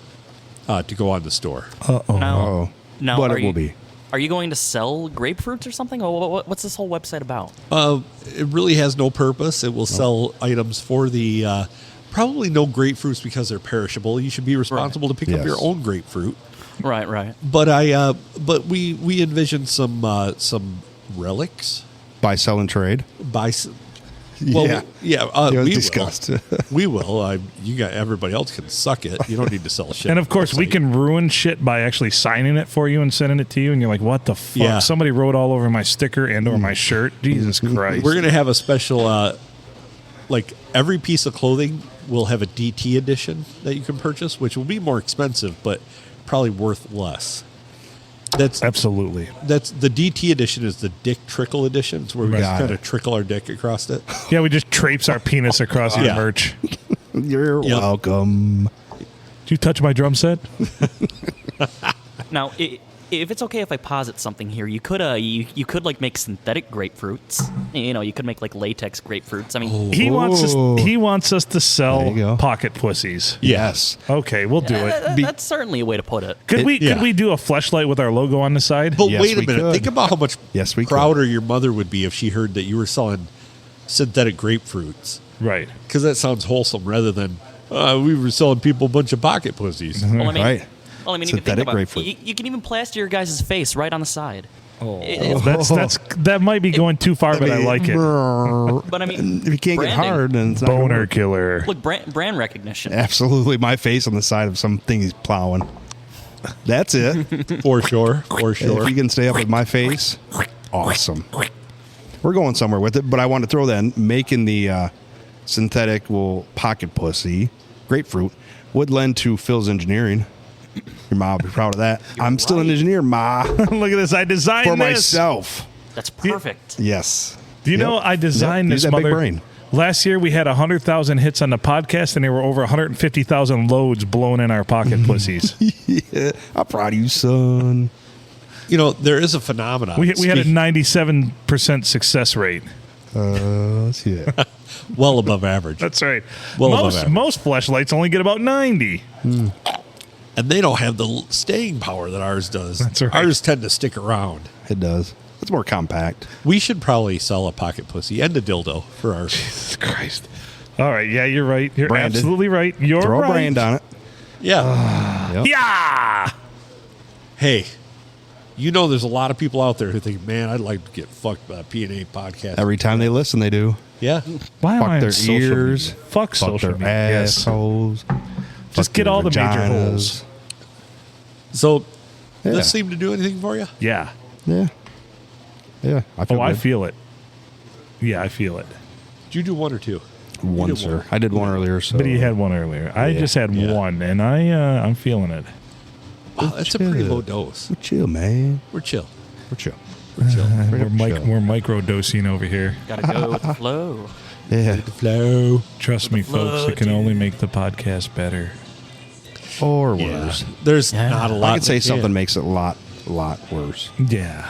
to go on the store. Oh. Now, But are it will you- be. Are you going to sell grapefruits or something? Or what's this whole website about? It really has no purpose. It will sell items for the probably no grapefruits because they're perishable. You should be responsible to pick up Yes. your own grapefruit. Right. But we envision some relics Buy, sell, and trade. by. Yeah. It was we discussed. will. We will. You got everybody else can suck it. You don't need to sell shit. And of course, we Website. can ruin shit by actually signing it for you and sending it to you. And you're like, what the fuck? Yeah. Somebody wrote all over my sticker and or my shirt. Jesus Christ. We're gonna have a special, like every piece of clothing will have a DT edition that you can purchase, which will be more expensive, but probably worth less. Absolutely. That's the DT edition is the Dick Trickle edition. It's where we just Got kind it. of trickle our dick across it. Yeah, we just traipse our penis across your Yeah. merch. You're Yep. welcome. Did you touch my drum set? Now, If it's okay if I posit something here, you could you could like make synthetic grapefruits. You know, you could make like latex grapefruits. I mean, He wants us to There you sell go. pocket pussies. Yes. Okay, we'll do it. that's certainly a way to put it. Could yeah. we do a fleshlight with our logo on the side? But Yes, wait a we minute. could. Think about how much Yes, we could. prouder your mother would be if she heard that you were selling synthetic grapefruits. Right. Because that sounds wholesome rather than we were selling people a bunch of pocket pussies. Well, I mean, Right. Well, I mean, you can think Synthetic about grapefruit. you can even plaster your guys' face right on the side. That might be going too far, but I like it. But I mean, If you can't branding. get hard, then it's not gonna Boner work. killer. Look, brand recognition. Absolutely, my face on the side of something he's plowing. That's it. For sure. For If sure. you can stay up with my face, awesome. We're going somewhere with it, but I want to throw that in. Making the synthetic pocket pussy grapefruit would lend to Phil's engineering. Your mom will be proud of that. I'm still an engineer, Ma, Look at this. I designed for this. myself. That's perfect. Yes. Do you know I designed Use this that big mother? brain. Last year we had 100,000 hits on the podcast, and there were over 150,000 loads blown in our pocket pussies. Yeah, I'm proud of you, son. You know, there is a phenomenon. We had a 97% success rate. Let's see it. well above average. That's right. Well above average. Most fleshlights only get about 90. And they don't have the staying power that ours does. That's right. Ours tend to stick around. It does. It's more compact. We should probably sell a pocket pussy and a dildo for ours. Jesus Christ. All right. Yeah, you're right. You're Branded. absolutely right. You're Throw right. a brand on it. Yeah. Yep. Yeah. Hey, you know there's a lot of people out there who think, man, I'd like to get fucked by a PNA podcast. Every time they listen, they do. Yeah. Why am I Fuck on their social ears. media? Fuck social their media. Yes. assholes. Just Fuck get their all the major vaginas. holes. So, Yeah. this seem to do anything for you? Yeah. Yeah. Yeah. I feel I good. feel it. Yeah, I feel it. Did you do one or two? one, You did sir. one. I did one earlier, so. But he had one earlier. I Yeah. just had Yeah. one, and I'm feeling it. Wow, that's a pretty chill. low dose. We're chill, man. We're chill. We're chill. We're chill. We're micro dosing over here. Gotta go with the flow. Yeah. Flow. Trust me, folks. flow, It can dude. only make the podcast better. Or Yeah. worse. There's Yeah. not a lot. I could say that something can. makes it a lot worse. Yeah.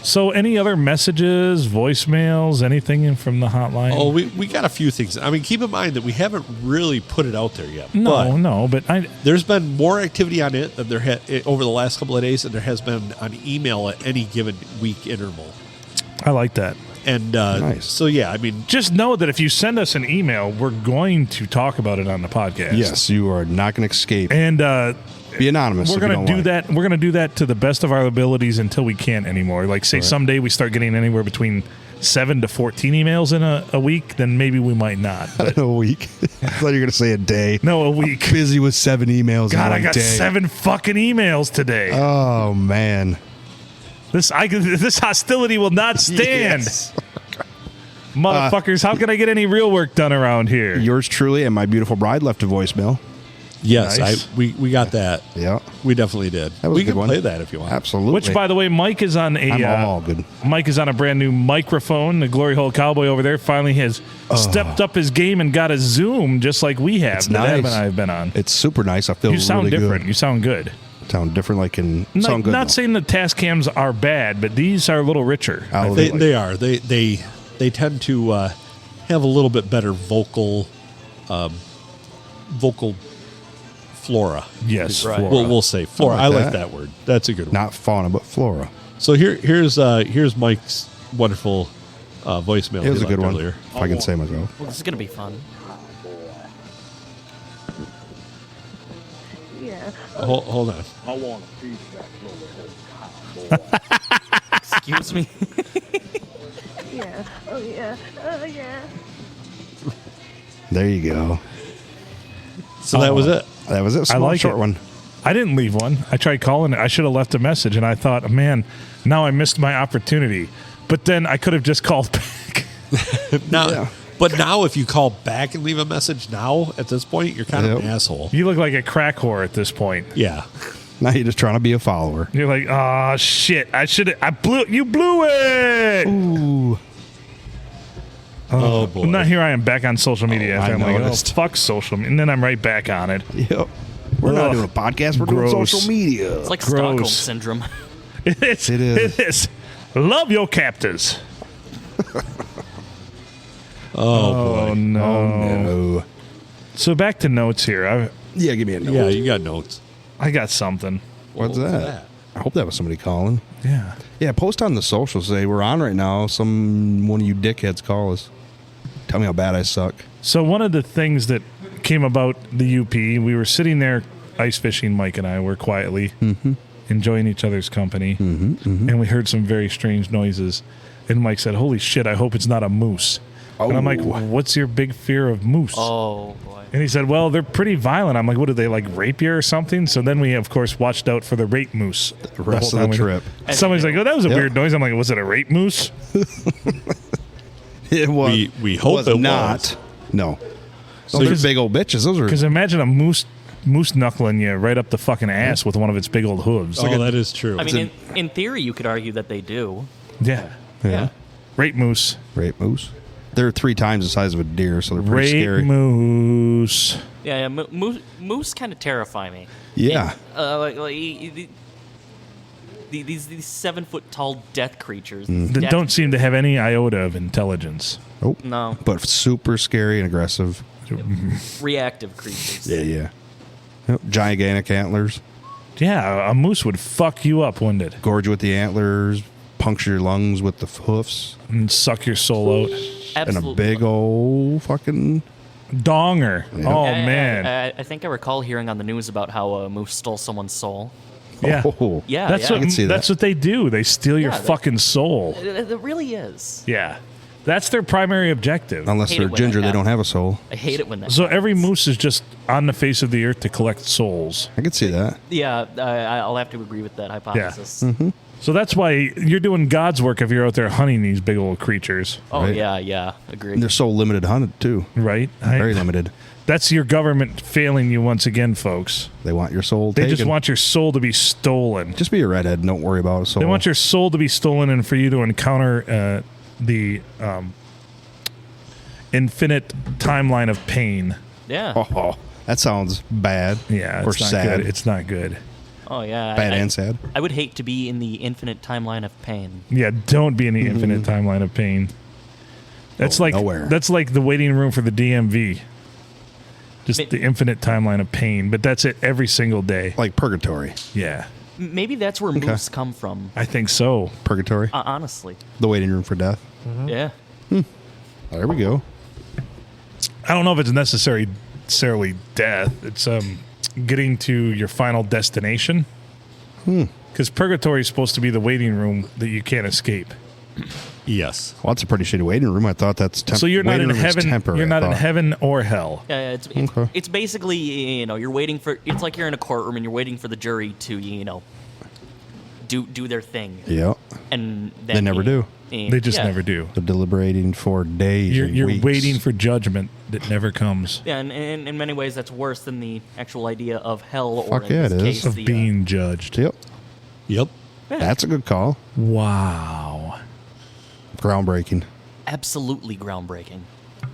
So, any other messages, voicemails, anything in from the hotline? Oh, we got a few things. I mean, keep in mind that we haven't really put it out there yet. no, but There's been more activity on it than there had over the last couple of days than there has been on email at any given week interval. I like that. And Nice. so, yeah, I mean, Just know that if you send us an email, we're going to talk about it on the podcast. Yes, you are not going to escape. And Be anonymous. we're if you going to don't do like. that. We're going to do that to the best of our abilities until we can't anymore. Like, say someday we start getting anywhere between 7 to 14 emails in a week, then maybe we might not. But A week. I thought you were going to say a day. no, a week. Busy with 7 emails God, in I one got day. 7 fucking emails today. Oh, man. This hostility will not stand. Yes. Motherfuckers, how can I get any real work done around here? Yours truly and my beautiful bride left a voicemail. yes, Nice. we got that. Yeah. We definitely did. That was We a good can one. play that if you want. Absolutely. Which, by the way, Mike is on I'm a all good. Mike is on a brand new microphone. The Glory Hole Cowboy over there finally has stepped up his game and got a Zoom just like we have. It's that Adam nice. and I have been on. It's super nice. I feel You sound really different. good. You sound good. Sound different like in sound good. Not though. saying the task cams are bad, but these are a little richer. Oh, They, really? they are. They tend to have a little bit better vocal flora. Yes, Right. Flora. We'll say flora. like I like that. that word. That's a good one. Not fauna, but flora. So here's Mike's wonderful voicemail. It was he a good left one. earlier. If I can say myself. Well, this is gonna be fun. Yeah. Hold on. I want a piece of that glory hole. Excuse me. Yeah. Oh yeah. Yeah. There you go. So that was it. That was it. Small, like short it. one. I didn't leave one. I tried calling it. I should have left a message, and I thought, man, now I missed my opportunity. But then I could have just called back. Now, Yeah. but now if you call back and leave a message now at this point, you're kind of an Yep. asshole. You look like a crack whore at this point. Yeah. Now you're just trying to be a follower. You're like, oh shit! You blew it. Ooh. Oh boy. Well, now here I am back on social media. Oh, after I I'm like, noticed. fuck social media, and then I'm right back on it. Yep. We're not doing a podcast. We're doing Gross. social media. It's like Gross. Stockholm syndrome. It is. It is. Love your captors. Oh, boy. No. Oh, no. So back to notes here. Yeah, give me a note. Yeah, you got notes. I got something. What's that? I hope that was somebody calling. Yeah. Yeah, post on the socials. Say we're on right now. One of you dickheads call us. Tell me how bad I suck. So one of the things that came about the UP, we were sitting there ice fishing, Mike and I were quietly enjoying each other's company, and we heard some very strange noises. And Mike said, "Holy shit, I hope it's not a moose." And I'm like, "What's your big fear of moose?" Oh boy. And he said, "Well, they're pretty violent." I'm like, "What, do they like rape you or something?" So then we, of course, watched out for the rape moose. The rest of the trip. Somebody's like, "Oh, that was a weird noise." I'm like, "Was it a rape moose?" It was. We hope it not. No. So Those because- are big old bitches. Those are. Because imagine a moose knuckling you right up the fucking ass with one of its big old hooves. Oh, that is true. I mean, in theory, you could argue that they do. Yeah. Yeah. Rape moose. Rape moose. They're 3 times the size of a deer, so they're pretty Rape scary. moose. Yeah, moose kind of terrify me. Yeah. These 7 foot tall death creatures. That don't seem to have any iota of intelligence. Oh. No, But super scary and aggressive. reactive creatures. Yeah. Yep. Gigantic antlers. Yeah, a moose would fuck you up, wouldn't it? Gorge with the antlers. Puncture your lungs with the hoofs. And suck your soul out. Absolutely. And a big old fucking. Donger. Yeah. Oh, man. I think I recall hearing on the news about how a moose stole someone's soul. Yeah. Oh. Yeah, That's yeah. I can see that's that. what they do. They steal your Yeah, fucking soul. It really is. Yeah. That's their primary objective. Unless Hate they're it when ginger, that they don't have a soul. I hate it when that. So every moose is just on the face of the earth to collect souls. I could see that. Yeah, I'll have to agree with that hypothesis. Mm-hmm. So that's why you're doing God's work if you're out there hunting these big old creatures, Oh Right. yeah, agree. And they're so limited hunted, too. right? Very limited. That's your government failing you once again, folks. They want your soul They taken. just want your soul to be stolen. Just be a redhead and don't worry about a soul. They want your soul to be stolen and for you to encounter the infinite timeline of pain. Yeah. Oh, that sounds bad. Yeah, or it's not sad. good. It's not good. Oh yeah. Bad and sad. I would hate to be in the infinite timeline of pain. Yeah, don't be in the infinite timeline of pain. That's Go like nowhere. that's like the waiting room for the DMV. Just the infinite timeline of pain, but that's it every single day. Like purgatory. Yeah, Maybe that's where moose come from. I think so. Purgatory. Honestly. The waiting room for death. Yeah. There we go. I don't know if it's necessarily death. It's getting to your final destination. Because purgatory is supposed to be the waiting room that you can't escape. yes. Well, that's a pretty shitty waiting room. I thought that's temporary. So you're not in heaven. You're not in heaven or hell. Yeah, it's Okay. it's basically, you're waiting for, it's like you're in a courtroom and you're waiting for the jury to, do their thing. Yeah. And then They never do. They just yeah. never do. They're deliberating for days. You're weeks. waiting for judgment that never comes. Yeah, and in many ways that's worse than the actual idea of hell, or Fuck in yeah, this it is. case, Of the, being judged. Yep. Yep. That's a good call. Wow. Groundbreaking. absolutely groundbreaking.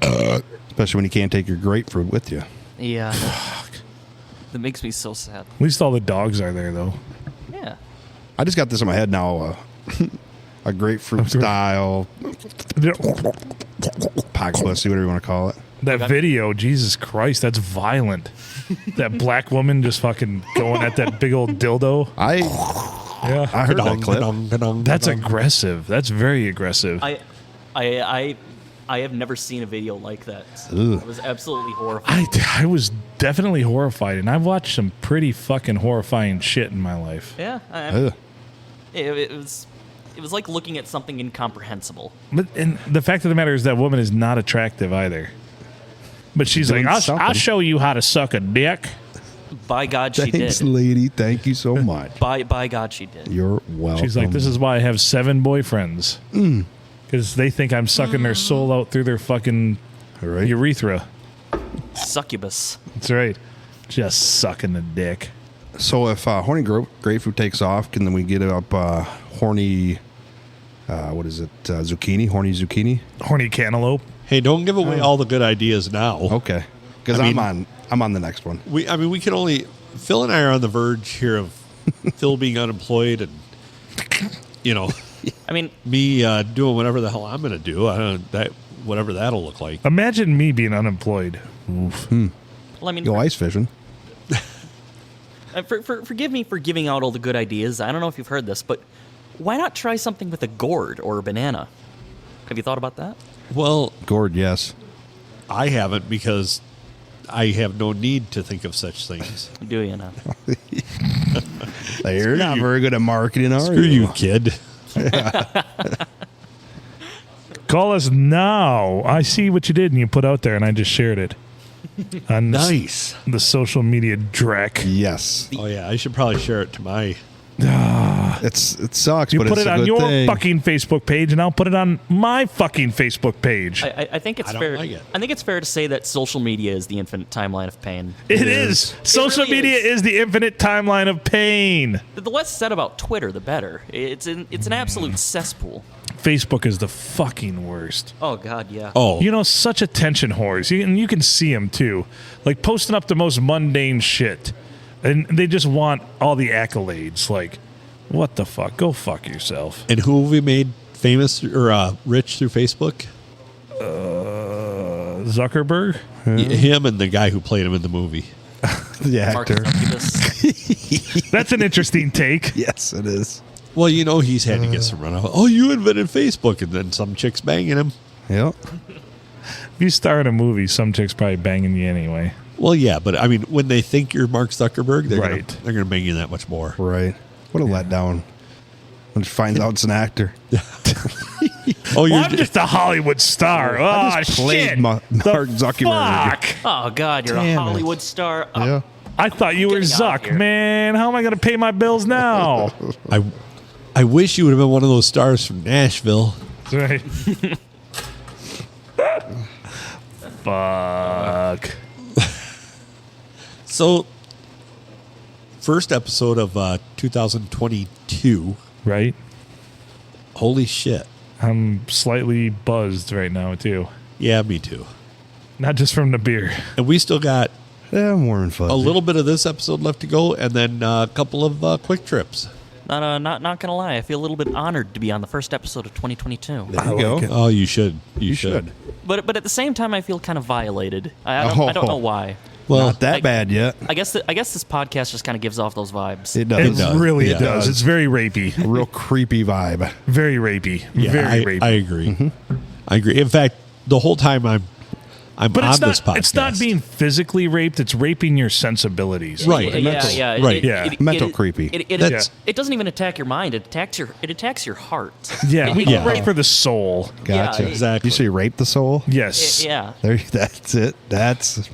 Especially when you can't take your grapefruit with you. Yeah. That makes me so sad. At least all the dogs are there, though. Yeah. I just got this in my head now. A grapefruit style pocket pussy, whatever you want to call it. That video, Jesus Christ, that's violent. That black woman just fucking going at that big old dildo. I Yeah. heard that clip. That's aggressive. That's very aggressive. I have never seen a video like that. Ugh. It was absolutely horrifying. I was definitely horrified, and I've watched some pretty fucking horrifying shit in my life. Yeah. Ugh. It was like looking at something incomprehensible. But and the fact of the matter is that woman is not attractive either. But she's like, Doing I'll something. show you how to suck a dick. By God, she Thanks, did. lady. Thank you so much. By God, she did. You're welcome. She's like, this is why I have 7 boyfriends. Because they think I'm sucking their soul out through their fucking All right. urethra. Succubus. That's right. Just sucking the dick. So if horny grapefruit takes off, can then we get up horny? What is it? Zucchini. Horny zucchini. Horny cantaloupe. Hey, don't give away all the good ideas now. Okay. Because I mean- I'm on the next one. We can only Phil and I are on the verge here of Phil being unemployed and, I mean, me doing whatever the hell I'm going to do. I don't that whatever that'll look like. Imagine me being unemployed. well, I mean, Go ice fishing. forgive me for giving out all the good ideas. I don't know if you've heard this, but why not try something with a gourd or a banana? Have you thought about that? Well, Gourd, yes. I haven't because I have no need to think of such things. Do you know? You're not very good at marketing, are Screw you, kid. Call us now. I see what you did and you put out there, and I just shared it on Nice. the social media dreck. Yes. Oh yeah, I should probably share it to my. It sucks, You but put it's it a on good your thing. fucking Facebook page, and I'll put it on my fucking Facebook page. I think it's I don't fair. like it. I think it's fair to say that social media is the infinite timeline of pain. It is. Social really media is. is the infinite timeline of pain. The less said about Twitter, the better. It's an absolute cesspool. Facebook is the fucking worst. Oh God, yeah. Oh, You know, such attention whores. And you can see them, too. Like, posting up the most mundane shit. And they just want all the accolades. Like, what the fuck? Go fuck yourself. and who have we made famous or rich through Facebook? Zuckerberg? Him and the guy who played him in the movie. The Mark actor. Zuckerberg. That's an interesting take. Yes, it is. Well, he's had to get some runoff. Oh, you invented Facebook, and then some chick's banging him. Yep. If you star in a movie, some chick's probably banging you anyway. Well, yeah, but I mean, when they think you're Mark Zuckerberg, they're Right. gonna bang you that much more. Right. What a letdown. When she finds out it's an actor. Oh, Well, I'm just a Hollywood star. Oh, I just played shit. Mark Zuckerberg. Fuck. Oh God, you're Damn a it. Hollywood star. Oh, Yeah. I thought you were Getting out of Zuck, here. man. How am I going to pay my bills now? I wish you would have been one of those stars from Nashville. Right. Fuck. So, first episode of 2022. Right? Holy shit! I'm slightly buzzed right now, too. Yeah, me too. Not just from the beer. And we still got Yeah, I'm warm and fuzzy. a little bit of this episode left to go, and then a couple of quick trips. Not gonna lie, I feel a little bit honored to be on the first episode of 2022. There you go. Oh, you should. You should. But at the same time, I feel kind of violated. I don't know why. Well, Not that I- bad yet. I guess this podcast just kind of gives off those vibes. It does. It does. really Yeah. does. It's very rapey. A real creepy vibe. Very rapey. yeah, Very rapey. I agree. I agree. In fact, the whole time I'm but on it's this podcast. it's not being physically raped. It's raping your sensibilities. Right. Mental. Yeah. Right. Mental creepy. That's- It doesn't even attack your mind. It attacks your heart. Yeah, we Yeah. rape for the soul. Gotcha. Yeah, exactly. You say rape the soul? Yes. Yeah. There. That's it. That's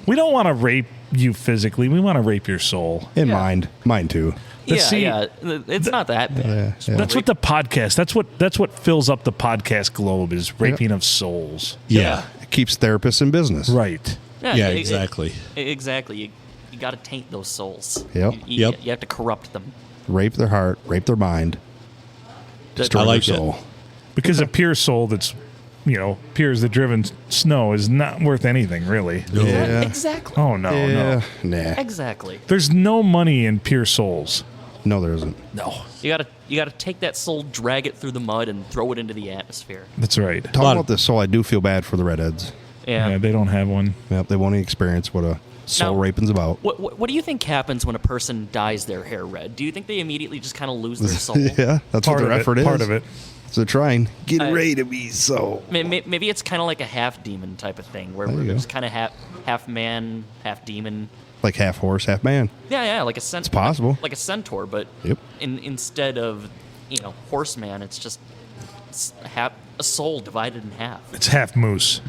We don't want to rape you physically. We want to rape your soul. in Yeah. mind. Mine too. But Yeah, see, yeah. It's not that bad. Yeah. That's what the podcast. That's what fills up the podcast globe is raping of souls. Yeah. It keeps therapists in business. Right. Yeah, exactly. Exactly. You got to taint those souls. Yep. You have to corrupt them. Rape their heart. Rape their mind. Destroy I like their it. soul. Because a pure soul that's, pure as the driven snow is not worth anything, really. Yeah. Exactly. Oh, no, Yeah. no. Nah. Exactly. There's no money in pure souls. No, there isn't. No. You gotta take that soul, drag it through the mud, and throw it into the atmosphere. That's right. Talk about this soul. I do feel bad for the redheads. Yeah. Yeah, they don't have one. Yep. They won't experience what a soul Now- raping's about. What do you think happens when a person dyes their hair red? Do you think they immediately just kind of lose their soul? Yeah. That's what Part their of effort it. is. Part of it. So trying. Get I- ready to be soul. Maybe it's kind of like a half demon type of thing, where There you we're go. just kind of half man, half demon. Like half horse, half man. Yeah, like a centaur. It's possible. Like a centaur, but Yep. instead of horseman, it's just half a soul divided in half. It's half moose.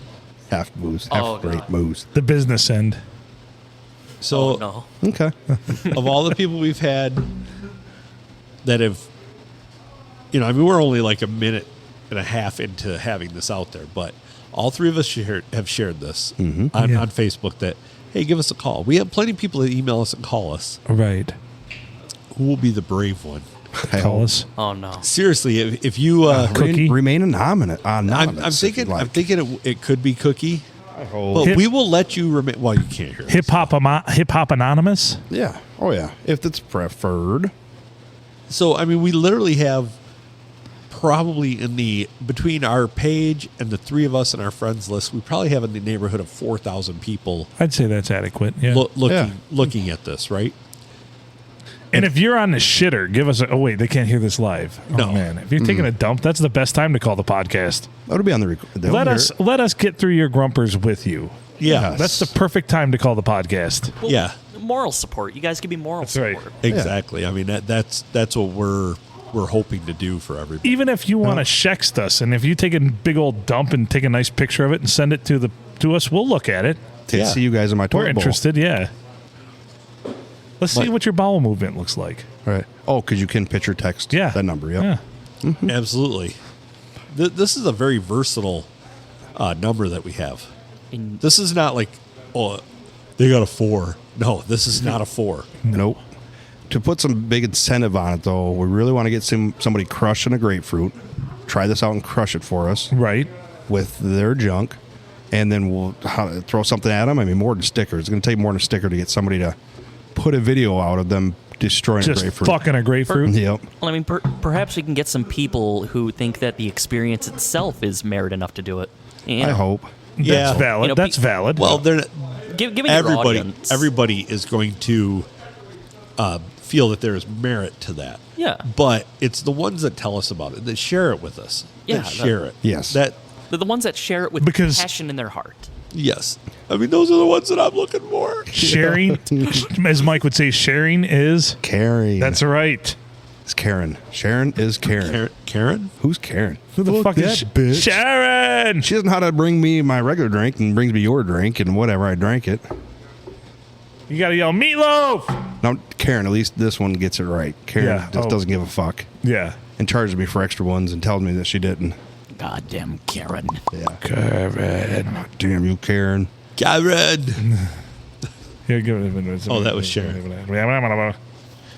Half moose. Half Oh, great God. moose. The business end. So, Oh no. Okay. of all the people we've had that have, we're only like a minute and a half into having this out there, but all three of us have shared this on Facebook that, hey, give us a call. We have plenty of people that email us and call us. Right. Who will be the brave one? Call us. Oh no. Seriously, if you, Cookie? Remain anonymous. I'm thinking it could be Cookie. I hope. But Hip- we will let you remain. Well, you can't hear. Hip Hop Anonymous. Yeah. Oh, yeah. If that's preferred. So, I mean, we literally have probably between our page and the three of us and our friends list, we probably have in the neighborhood of 4,000 people I'd say that's adequate. Yeah. looking at this, right? And if you're on the shitter, give us oh wait, they can't hear this live. Oh No. man. If you're taking a dump, that's the best time to call the podcast. That'll be on the record. Let us get through your grumpers with you. Yeah. Yes. That's the perfect time to call the podcast. Well, Yeah. Moral support. You guys give me moral That's right. support. Exactly. I mean, that's what we're hoping to do for everybody. Even if you want to shext us, and if you take a big old dump and take a nice picture of it and send it to us, we'll look at it. To see you guys in my We're toilet bowl. interested, yeah. Let's see what your bowel movement looks like. Right. Oh, because you can picture text Yeah. that number. Yep. Yeah. Absolutely. This is a very versatile number that we have. In- This is not like, oh, they got a 4. No, this is not a 4. Nope. To put some big incentive on it, though, we really want to get somebody crushing a grapefruit. Try this out and crush it for us Right. with their junk, and then we'll throw something at them. I mean, more than stickers. It's going to take more than a sticker to get somebody to put a video out of them destroying a Just grapefruit. fucking a grapefruit. Yep. Well, I mean, perhaps we can get some people who think that the experience itself is merit enough to do it. You know, I hope. Yeah. That's valid. You know, That's valid. Well, they're Given your audience. everybody is going to feel that there is merit to that. Yeah. But it's the ones that tell us about it, that share it with us. Yeah, That share it. Yes. That They're the ones that share it with Because- passion in their heart. yes. I mean, those are the ones that I'm looking for. sharing, as Mike would say, sharing is. Karen. That's right. It's Karen. Sharon is Karen. Karen? Who's Karen? Who the fuck is that bitch? Sharon? She doesn't know how to bring me my regular drink and brings me your drink and whatever I drank it. You gotta yell meatloaf. Now, Karen, at least this one gets it right. Karen Yeah. just Oh. doesn't give a fuck Yeah. and charges me for extra ones and tells me that she didn't. Goddamn Karen. Yeah. Karen. Damn you, Karen. Karen. Here, give it a minute. Oh, that was Sharon.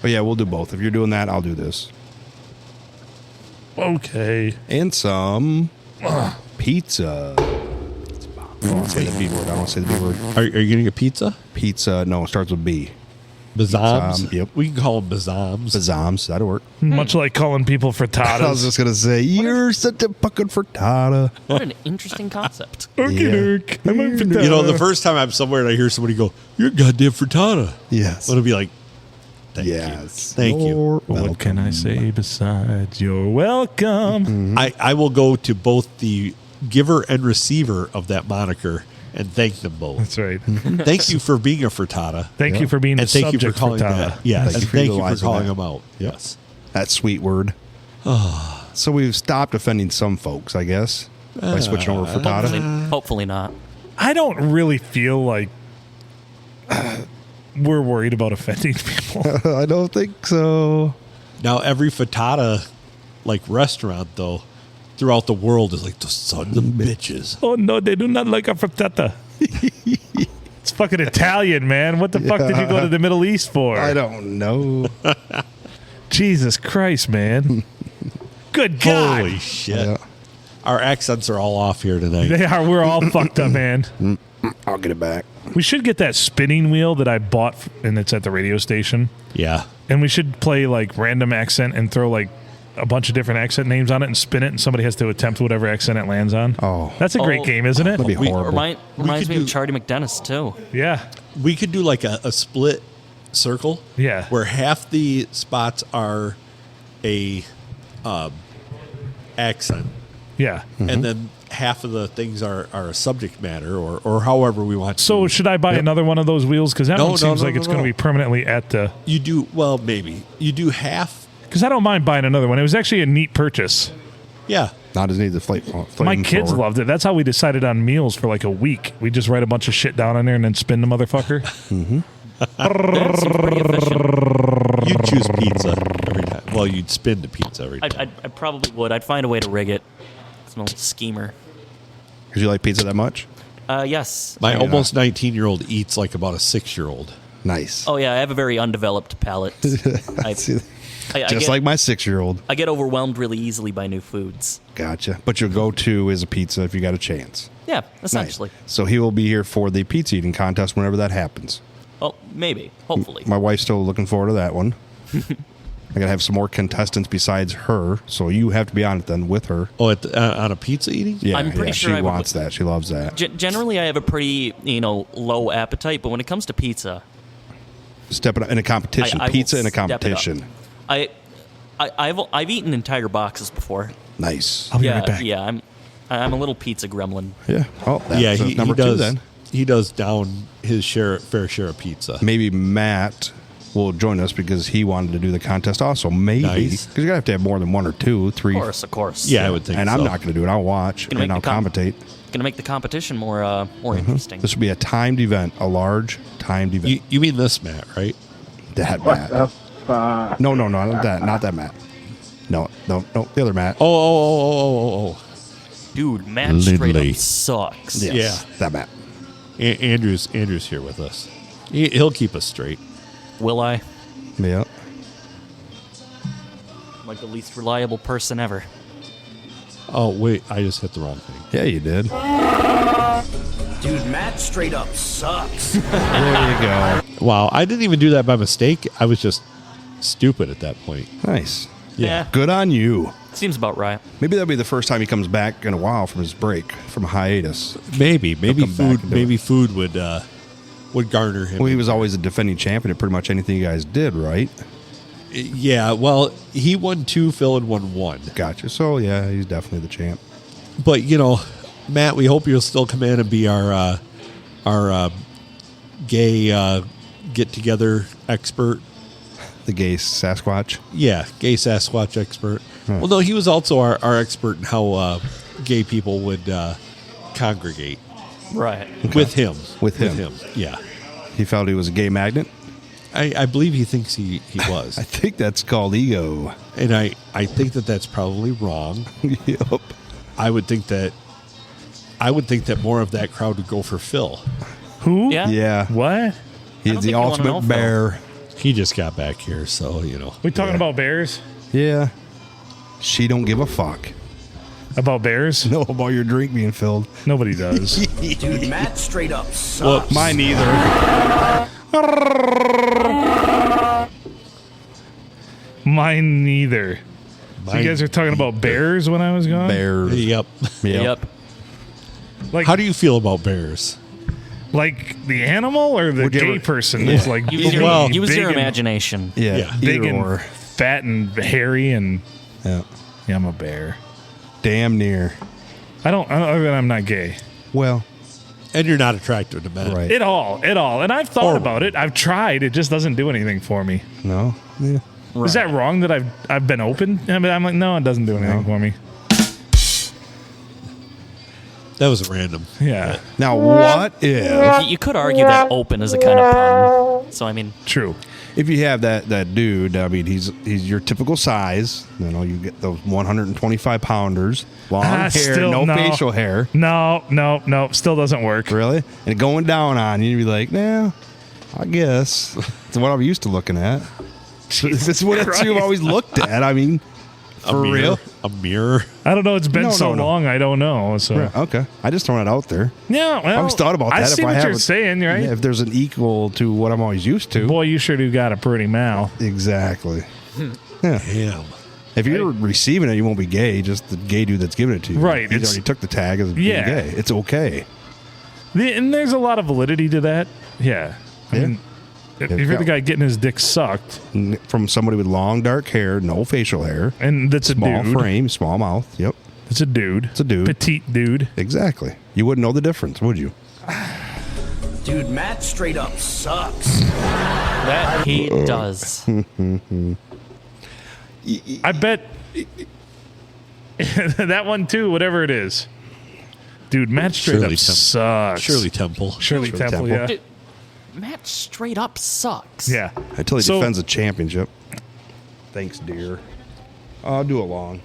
But yeah, we'll do both. If you're doing that, I'll do this. Okay. And some pizza. I don't want to say the B word. I don't want to say the B word. Are you getting a pizza? Pizza, no, it starts with B. Bazams? Yep. We can call them bazams. Bazams, that'll work. Much like calling people I was frittatas. just going to say, you're such a fucking frittata. What an interesting concept. Yeah. I'm a frittata. You know, the first time I'm somewhere and I hear somebody go, "You're a goddamn frittata," Yes. I'm gonna be like, "Thank Yes. you, thank you." You're What can I say besides you're welcome? I will go to both the giver and receiver of that moniker and thank them both. That's right. Thank you for being a frittata, Thank you for being and the thank you subject for calling frittata. that. Yes, Thank and you for thank you for utilizing calling that. them out. Yes. that sweet word. So we've stopped offending some folks, I guess, by switching over frittata. Hopefully not. I don't really feel like we're worried about offending people. I don't think so. Now every frittata, like restaurant though, throughout the world is like the sons of bitches. Oh no, they do not like a frittata. It's fucking Italian, man. What the fuck did you go to the Middle East for? I don't know. Jesus Christ, man. Good God. Holy shit! Yeah. Our accents are all off here tonight. They are. We're all fucked up, man. I'll get it back. We should get that spinning wheel that I bought, and it's at the radio station. Yeah. And we should play like random accent and throw like a bunch of different accent names on it and spin it, and somebody has to attempt whatever accent it lands on. Oh. That's a great Oh. game, isn't it? That'd be horrible. Reminds could me of do- Charlie McDennis, too. Yeah. We could do like a split circle. Yeah. Where half the spots are a accent, Yeah. and then half of the things are a subject matter, or however we want. So to. should I buy another one of those wheels? Because that No, one no, seems no, like no, it's no. going to be permanently at the. You do well, maybe you do half. Because I don't mind buying another one. It was actually a neat purchase. Yeah. Not as neat as the My kids loved it. That's how we decided on meals for like a week. We just write a bunch of shit down on there and then spin the motherfucker. That seems pretty efficient. You'd choose pizza every time. Well, you'd spin the pizza every time. I probably would. I'd find a way to rig it. It's an old schemer. Because you like pizza that much? Yes. My Yeah. almost 19-year-old eats like about a 6-year-old. Nice. Oh, yeah, I have a very undeveloped palate. Just like my 6-year-old. I get overwhelmed really easily by new foods. Gotcha. But your go-to is a pizza if you got a chance. Yeah, essentially. Nice. So he will be here for the pizza eating contest whenever that happens. Well, maybe. Hopefully. My wife's still looking forward to that one. I gotta have some more contestants besides her, so you have to be on it then with her. Oh, on a pizza eating? Yeah, I'm pretty sure she I would wants that. She loves that. Generally, I have a pretty, low appetite, but when it comes to pizza, Stepping up in a competition, I will pizza in a step it up. competition. I've eaten entire boxes before. Nice. I'll be Yeah, right back. yeah. I'm a little pizza gremlin. Yeah. Oh, that's Yeah, he number does. 2 then. He does down his fair share of pizza. Maybe Matt will join us because he wanted to do the contest also. Maybe. Nice. Because you're going to have more than 1 or 2, 3. Of course. Yeah, I would think And so. I'm not going to do it. I'll watch Gonna and I'll make the commentate. Gonna make the competition more interesting. This will be a timed event, a large timed event. You mean this, Matt, right? That What Matt. the fuck? No, not that Matt. No, the other Matt. Oh. Dude, Matt straight Lindley. up sucks. Yes, yeah. that Matt. Andrew's here with us. He'll keep us straight. Will I? Yeah. I'm like the least reliable person ever. Oh, wait. I just hit the wrong thing. Yeah, you did. Dude, Matt straight up sucks. There you go. Wow. I didn't even do that by mistake. I was just stupid at that point. Nice. Yeah. Good on you. Seems about right. Maybe that'll be the first time he comes back in a while from his break, from a hiatus. Maybe come back food. and do Maybe food would garner him. Well, he was always a defending champion at pretty much anything you guys did, right? Yeah. Well, he won 2. Phil had won 1. Gotcha. So, yeah, he's definitely the champ. But Matt, we hope you'll still come in and be our gay get together expert. The gay Sasquatch. Yeah, gay Sasquatch expert. Well, no, he was also our expert in how gay people would congregate Right. with him. With him. Yeah. He felt he was a gay magnet. I believe he thinks he was. I think that's called ego. And I think that's probably wrong. Yup. I would think that more of that crowd would go for Phil. Who? Yeah. Yeah. What? He's don't the think you wanna ultimate know, Phil. bear. He just got back here, so We talking Yeah. about bears? Yeah. She don't give a fuck. About bears? No, about your drink being filled. Nobody does. Dude, Matt straight up sucks. Mine either. Mine neither. So you guys are talking about bears when I was gone? Bears. Yep. Yep. Like, How do you feel about bears? like the animal or the Would you gay ever- person? It's like Use your, Well, use big your and- imagination. Yeah. Yeah. Big Either and or. fat and hairy and Yeah. yeah, I'm a bear. Damn near. I'm not gay. Well, And you're not attracted to men. right. At all. And I've thought Or- about it. I've tried. It just doesn't do anything for me. No. Yeah. Is that wrong that I've been open? I mean, I'm like, no, it doesn't do anything for me. That was random. Yeah, Now, what if You could argue that open is a kind of pun. So, I mean, true. if you have that dude? I mean, he's your typical size. You get those 125 pounders, long hair, still no facial hair. No, still doesn't work. Really? And going down on you, you'd be like, nah, I guess. It's what I'm used to looking at. This is what Christ. you've always looked at. I mean, for real? A mirror. I don't know. It's been No, so no. long. I don't know. So Yeah, okay. I just throwing it out there. yeah, well, I always thought about that. I see if I what have you're saying, right? Yeah, if there's an equal to what I'm always used to. Boy, you sure do got a pretty mouth. Exactly. Yeah. Damn. If you're receiving it, you won't be gay. Just the gay dude that's giving it to you. Right, He it's- already took the tag as being Yeah. gay. It's okay. And there's a lot of validity to that. Yeah. I Yeah. mean, if you're the guy getting his dick sucked, From somebody with long dark hair, no facial hair, and that's a small dude. frame, small mouth. Yep. It's a dude. It's a dude. Petite dude. Exactly. You wouldn't know the difference, would you? Dude, Matt straight up sucks. that he does. I bet that one too, whatever it is. Dude, Matt straight Shirley up Temple. sucks. Shirley Temple. Shirley Temple, yeah. Dude, Matt straight up sucks. Yeah. Until he So- defends a championship. Thanks, dear. I'll do a long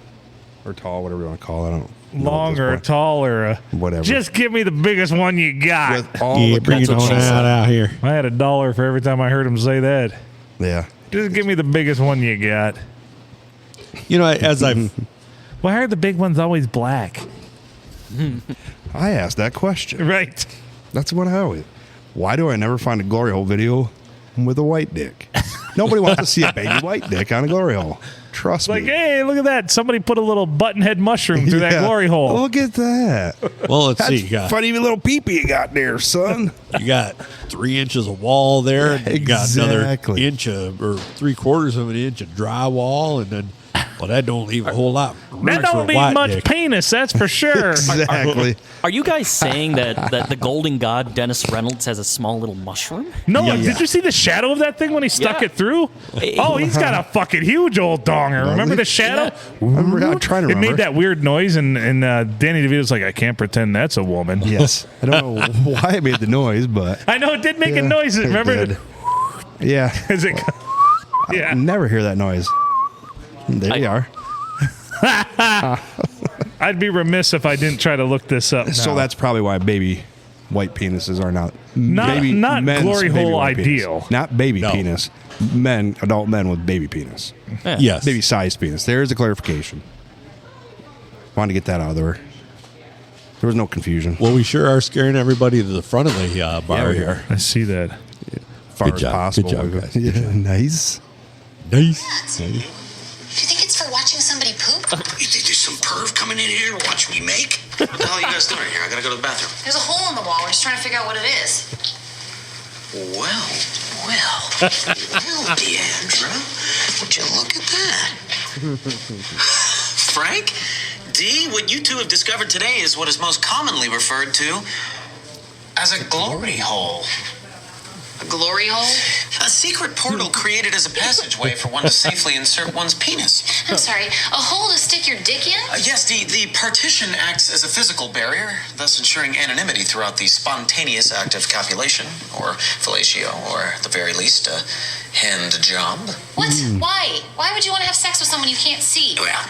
or tall, whatever you want to call it. I don't know at Long this or point. tall or a Whatever. Just give me the biggest one you got. With all Yeah, the bring it That's on what she said. out here. I had $1 for every time I heard him say that. Yeah. Just give me the biggest one you got. You know, as I've Why are the big ones always black? I asked that question. Right. That's what I always. Why do I never find a glory hole video with a white dick? Nobody wants to see a baby white dick on a glory hole. Trust Like, me. hey, look at that. Somebody put a little button-head mushroom through that glory hole. Look at that. well, let's see. That's You got funny little peepee you got there, son. 3 inches of wall there, and you got another Exactly. inch of, or 3/4 of an inch of drywall, and then that don't leave a whole lot. of room That for don't a need white much dick. penis, that's for sure. Exactly. Are you guys saying that the golden god Dennis Reynolds has a small little mushroom? No, Yeah. did you see the shadow of that thing when he stuck Yeah. it through? Oh, he's got a fucking huge old donger. Remember the shadow? I'm trying to It remember. made that weird noise, and Danny DeVito's like, I can't pretend that's a woman. Yes. I don't know why it made the noise, but I know it did make a yeah, noise. it Remember? did. Yeah. Is it? I Yeah. never hear that noise. There we are. I'd be remiss if I didn't try to look this up. So now. that's probably why baby white penises are not Not men's glory baby hole white penis. ideal. Not baby No. penis. Adult men with baby penis. Yes. Baby sized penis. There's a clarification. Wanted to get that out of there. There was no confusion. Well, we sure are scaring everybody to the front of the bar we here. I see that. As far Good as job. possible. Good job, guys. Yeah, nice. Nice. Do you think it's for watching somebody poop? You think there's some perv coming in here to watch me make? What the hell are you guys doing here? I gotta go to the bathroom. There's a hole in the wall. We're just trying to figure out what it is. Well, Deandra, would you look at that? Frank, D, what you two have discovered today is what is most commonly referred to as a glory hole. A glory hole? A secret portal created as a passageway for one to safely insert one's penis. I'm sorry. A hole to stick your dick in? Yes, the partition acts as a physical barrier, thus ensuring anonymity throughout the spontaneous act of copulation, or fellatio, or at the very least, a hand job. What? Why? Why would you want to have sex with someone you can't see? Well,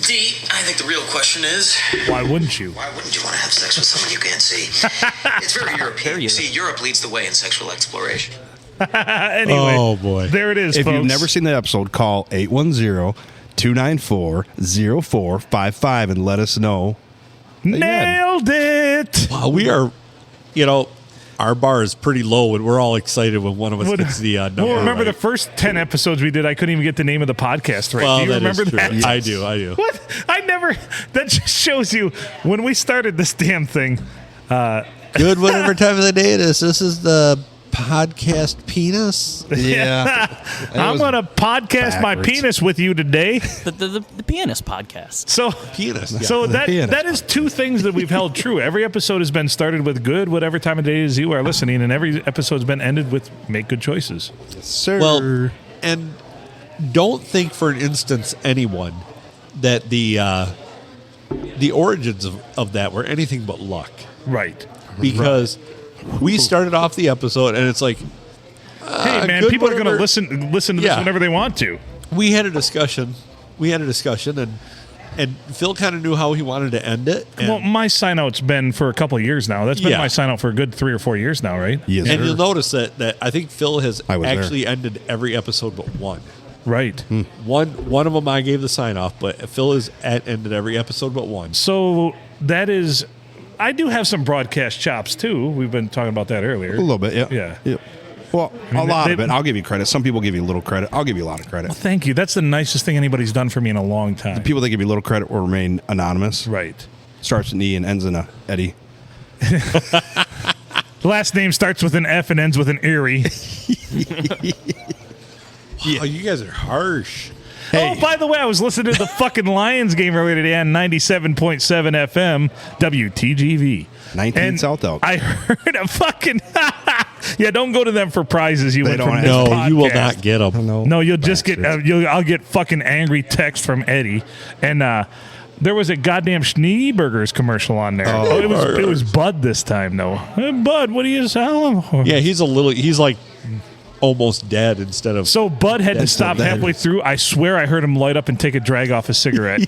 D, I think the real question is, Why wouldn't you? why wouldn't you want to have sex with someone you can't see? It's very European. You see, Europe leads the way in sexual exploration. Anyway, Oh, boy. there it is, If folks. you've never seen the episode, call 810-294-0455 and let us know. Nailed it. Wow, we are, our bar is pretty low, and we're all excited when one of us gets the number. Well, remember right. the first 10 episodes we did, I couldn't even get the name of the podcast right. Well, Do you that is remember true. that? I do. What? I never. That just shows you when we started this damn thing. Good whatever time of the day it is. This is the podcast penis. Yeah. I'm going to podcast my backwards. penis with you today. The pianist podcast. So, Penis. Yeah. so that pianist that is two things that we've held true. Every episode has been started with good, whatever time of day it is you are listening, and every episode's been ended with make good choices. Sir. Well, and don't think for an instance, anyone, that the origins of that were anything but luck. Right. Because we started off the episode, and it's like, Hey man, good people are going to whatever- listen to this Yeah. whenever they want to. we had a discussion, and Phil kind of knew how he wanted to end it. And, Well, my sign out's been for a couple of years now. That's been Yeah. my sign out for a good 3 or 4 years now, right? yes, and sir. you'll notice that I think Phil has I was there. actually ended every episode but one. Right. One of them I gave the sign off, but Phil has ended every episode but one. So that is, I do have some broadcast chops too. We've been talking about that earlier. A little bit, yeah. Yeah. Yeah. Well, mean, a lot they- of it. I'll give you credit. Some people give you a little credit. I'll give you a lot of credit. Well, thank you. That's the nicest thing anybody's done for me in a long time. People that give you a little credit will remain anonymous. Right. Starts with an E and ends in a Eddie. The last name starts with an F and ends with an Erie. Oh, you guys are harsh. Oh, by the way, I was listening to the fucking Lions game earlier today on 97.7 FM, WTGV. 19 And South Elk. I heard a fucking... yeah, don't go to them for prizes. You They win don't from have- this No, podcast. you will not get them. No, you'll just get. Bastards. I'll get fucking angry text from Eddie, and there was a goddamn Schneeburgers commercial on there. Oh, it was Bud this time though. Hey, Bud, what are you selling? Yeah, he's like almost dead instead of. So Bud had to That's stop not bad. halfway through. I swear I heard him light up and take a drag off a cigarette.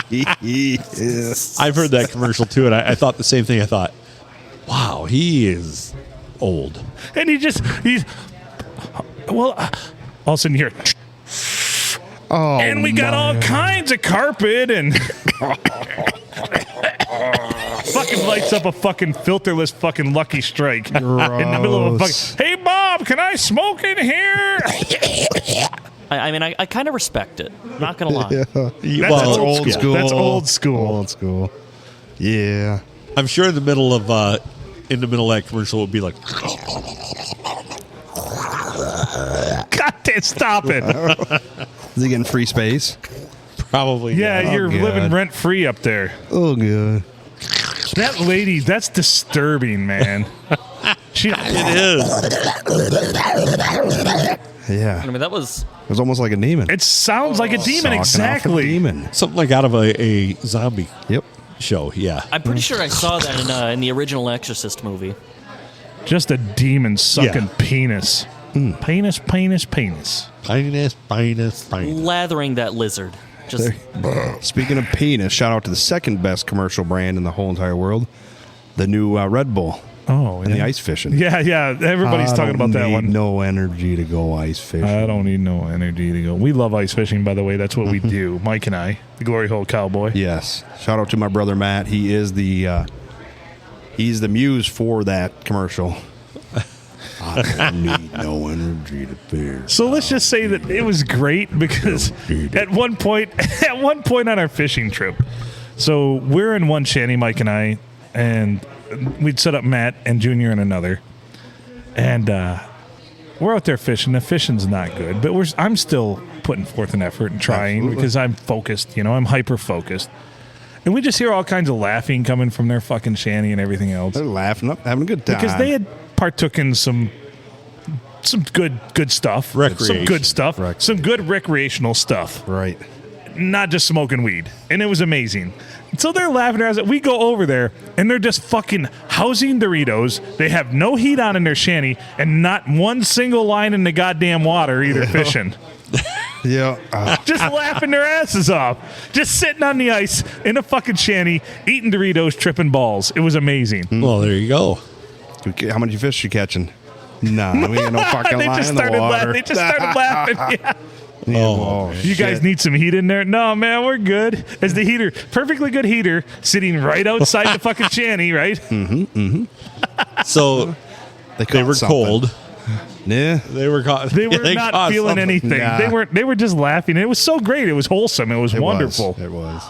Yes. I've heard that commercial too, and I thought the same thing. I thought, wow, he is old. And he's all of a sudden you hear, Oh, and we got all kinds of carpet and fucking lights up a fucking filterless fucking Lucky Strike in the middle of a fucking. Hey Bob, can I smoke in here? I mean, I kind of respect it. Not gonna lie. That's Well, old school. That's old school. Old school. Yeah. I'm sure in the middle of that commercial, it would be like, God damn, stop it. Is he getting free space? probably. Yeah, you're God. living rent free up there. Oh, good. That lady, that's disturbing, man. It is. Yeah. I mean, that was. It was almost like a demon. It sounds like a demon, Stalking off a exactly. demon. Something like out of a zombie Yep. show. Yeah. I'm pretty sure I saw that in the original Exorcist movie. Just a demon sucking Yeah. penis. Penis. Finest. Lathering that lizard. Just Speaking of penis, shout out to the second best commercial brand in the whole entire world, the new Red Bull Oh, and the ice fishing. yeah. Everybody's talking about that one. No energy to go ice fishing. I don't need no energy to go. We love ice fishing, by the way. That's what we do. Mike and I, the Glory Hole Cowboy. Yes. Shout out to my brother Matt. He is he's the muse for that commercial. I don't need no energy to fish. So let's just say that it was great because at one point on our fishing trip, so we're in one shanty, Mike and I, and we'd set up Matt and Junior in another, and we're out there fishing. The fishing's not good, but I'm still putting forth an effort and trying. Absolutely. Because I'm focused. I'm hyper focused. And we just hear all kinds of laughing coming from their fucking shanty and everything else. They're laughing up, having a good time. Because they had partook in some good stuff. Some good stuff. Some good recreational stuff. Right. Not just smoking weed. And it was amazing. So they're laughing at us. We go over there, and they're just fucking housing Doritos. They have no heat on in their shanty, and not one single line in the goddamn water either fishing. Yeah. Just laughing their asses off. Just sitting on the ice in a fucking shanty, eating Doritos, tripping balls. It was amazing. Well, there you go. How many fish you catching? Nah, we ain't no fucking They line just in the started water. laughing. They just started laughing. Yeah. Oh, You guys need some heat in there? No, man, we're good. As the heater, perfectly good heater, sitting right outside the fucking shanty, right? So they were something. cold. Yeah. They were caught. They were not caught feeling something. anything. Nah. They were just laughing. It was so great. It was wholesome. It was wonderful. It was.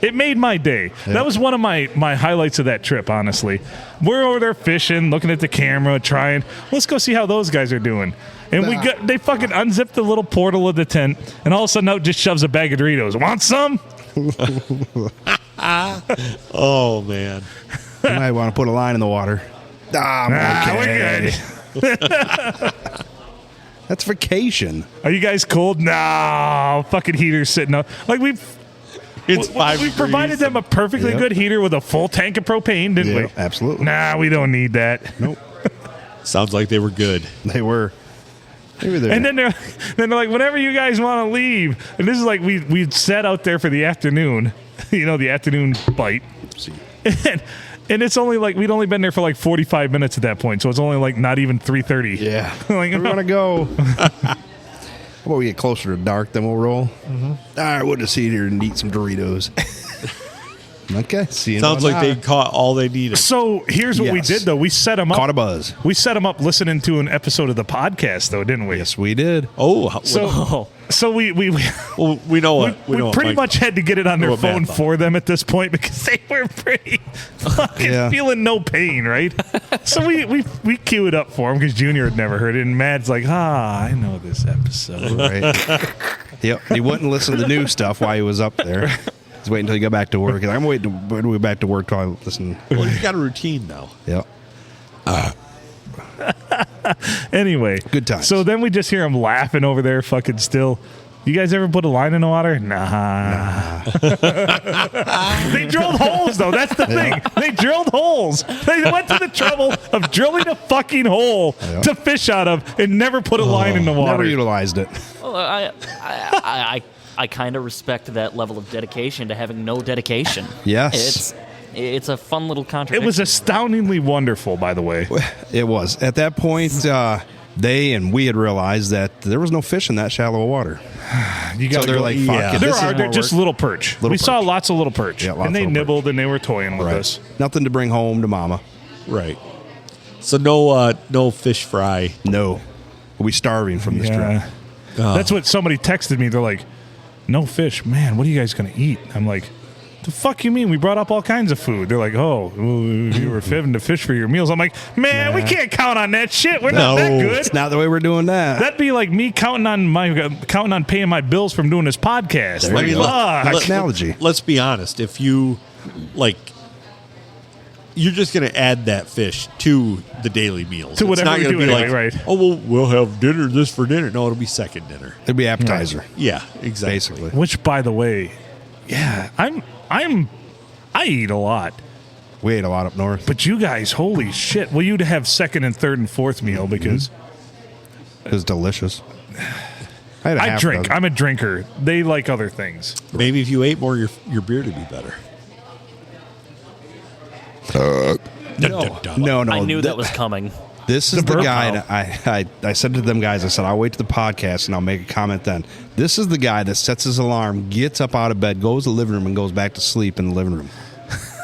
It made my day. That was one of my highlights of that trip, honestly. We're over there fishing, looking at the camera, trying, let's go see how those guys are doing. And they fucking unzipped the little portal of the tent, and all of a sudden out just shoves a bag of Doritos. Want some? Oh, man. You might want to put a line in the water. I'm okay. We're good. That's vacation. Are you guys cold? No. Fucking heater's sitting up. Like It's 5 we provided them a perfectly good heater with a full tank of propane, didn't we? Absolutely. Nah, we don't need that. Nope. Sounds like they were good. They were there. And then they're like, whenever you guys want to leave. And this is like we sat out there for the afternoon, the afternoon bite. And it's only like we'd only been there for like 45 minutes at that point, so it's only like not even 3:30. Yeah. Like, we want to go. How about we get closer to dark, then we'll roll? All right, we'll just sit here and eat some Doritos. Okay. See you. Sounds like they caught all they needed. So here's what we Yes. did, though. We set them up. Caught a buzz. We set them up listening to an episode of the podcast, though, didn't we? Yes, we did. Oh, So we well, we know what we know what pretty Mike- much had to get it on their what Matt phone thought. for them at this point because they were pretty fucking feeling no pain, right? So we queue it up for them because Junior had never heard it, and Mad's like, I know this episode. Right. Yep. He wouldn't listen to the new stuff while he was up there. He's waiting until he got back to work. I'm waiting to go back to work till I listen. Well, you got a routine now. Yep. Anyway, Good times. So then we just hear them laughing over there, fucking still. You guys ever put a line in the water? Nah. They drilled holes, though. That's the thing. They drilled holes. They went to the trouble of drilling a fucking hole to fish out of and never put a line in the water. Never utilized it. Well, I kind of respect that level of dedication to having no dedication. Yes. It's a fun little It contradiction. was astoundingly wonderful, by the way. It was. At that point, we had realized that there was no fish in that shallow water. You got they're like, fuck yeah. it, this is they're more just work. little perch. Little we saw perch. lots of little perch. Yeah, lots and they of little nibbled and they were toying with us. Nothing to bring home to mama. Right. So no fish fry. No. We starving from this Yeah. trip. That's what somebody texted me. They're like, no fish. Man, what are you guys going to eat? I'm like, the fuck you mean? We brought up all kinds of food. They're like, oh, you were fibbing to fish for your meals. I'm like, man, we can't count on that shit. We're not that good. It's not the way we're doing that. That'd be like me counting on paying my bills from doing this podcast. There Like, you go. fuck. Nice analogy. Let's be honest. If you you're just going to add that fish to the daily meals. To whatever it's not we gonna do be anyway, like, right. oh, well, we'll have dinner this for dinner. No, it'll be second dinner. It'd be appetizer, Yeah, exactly. basically. Which, by the way, yeah, I eat a lot. We ate a lot up north. But you guys, holy shit. Well, you'd have second and third and fourth meal because It was delicious. I had a I half drink. dozen. I'm a drinker. They like other things. Maybe if you ate more, your beer would be better. No. I knew that was coming. This is The the burp guy out. that I said to them guys, I said, I'll wait to the podcast and I'll make a comment then. This is the guy that sets his alarm, gets up out of bed, goes to the living room, and goes back to sleep in the living room.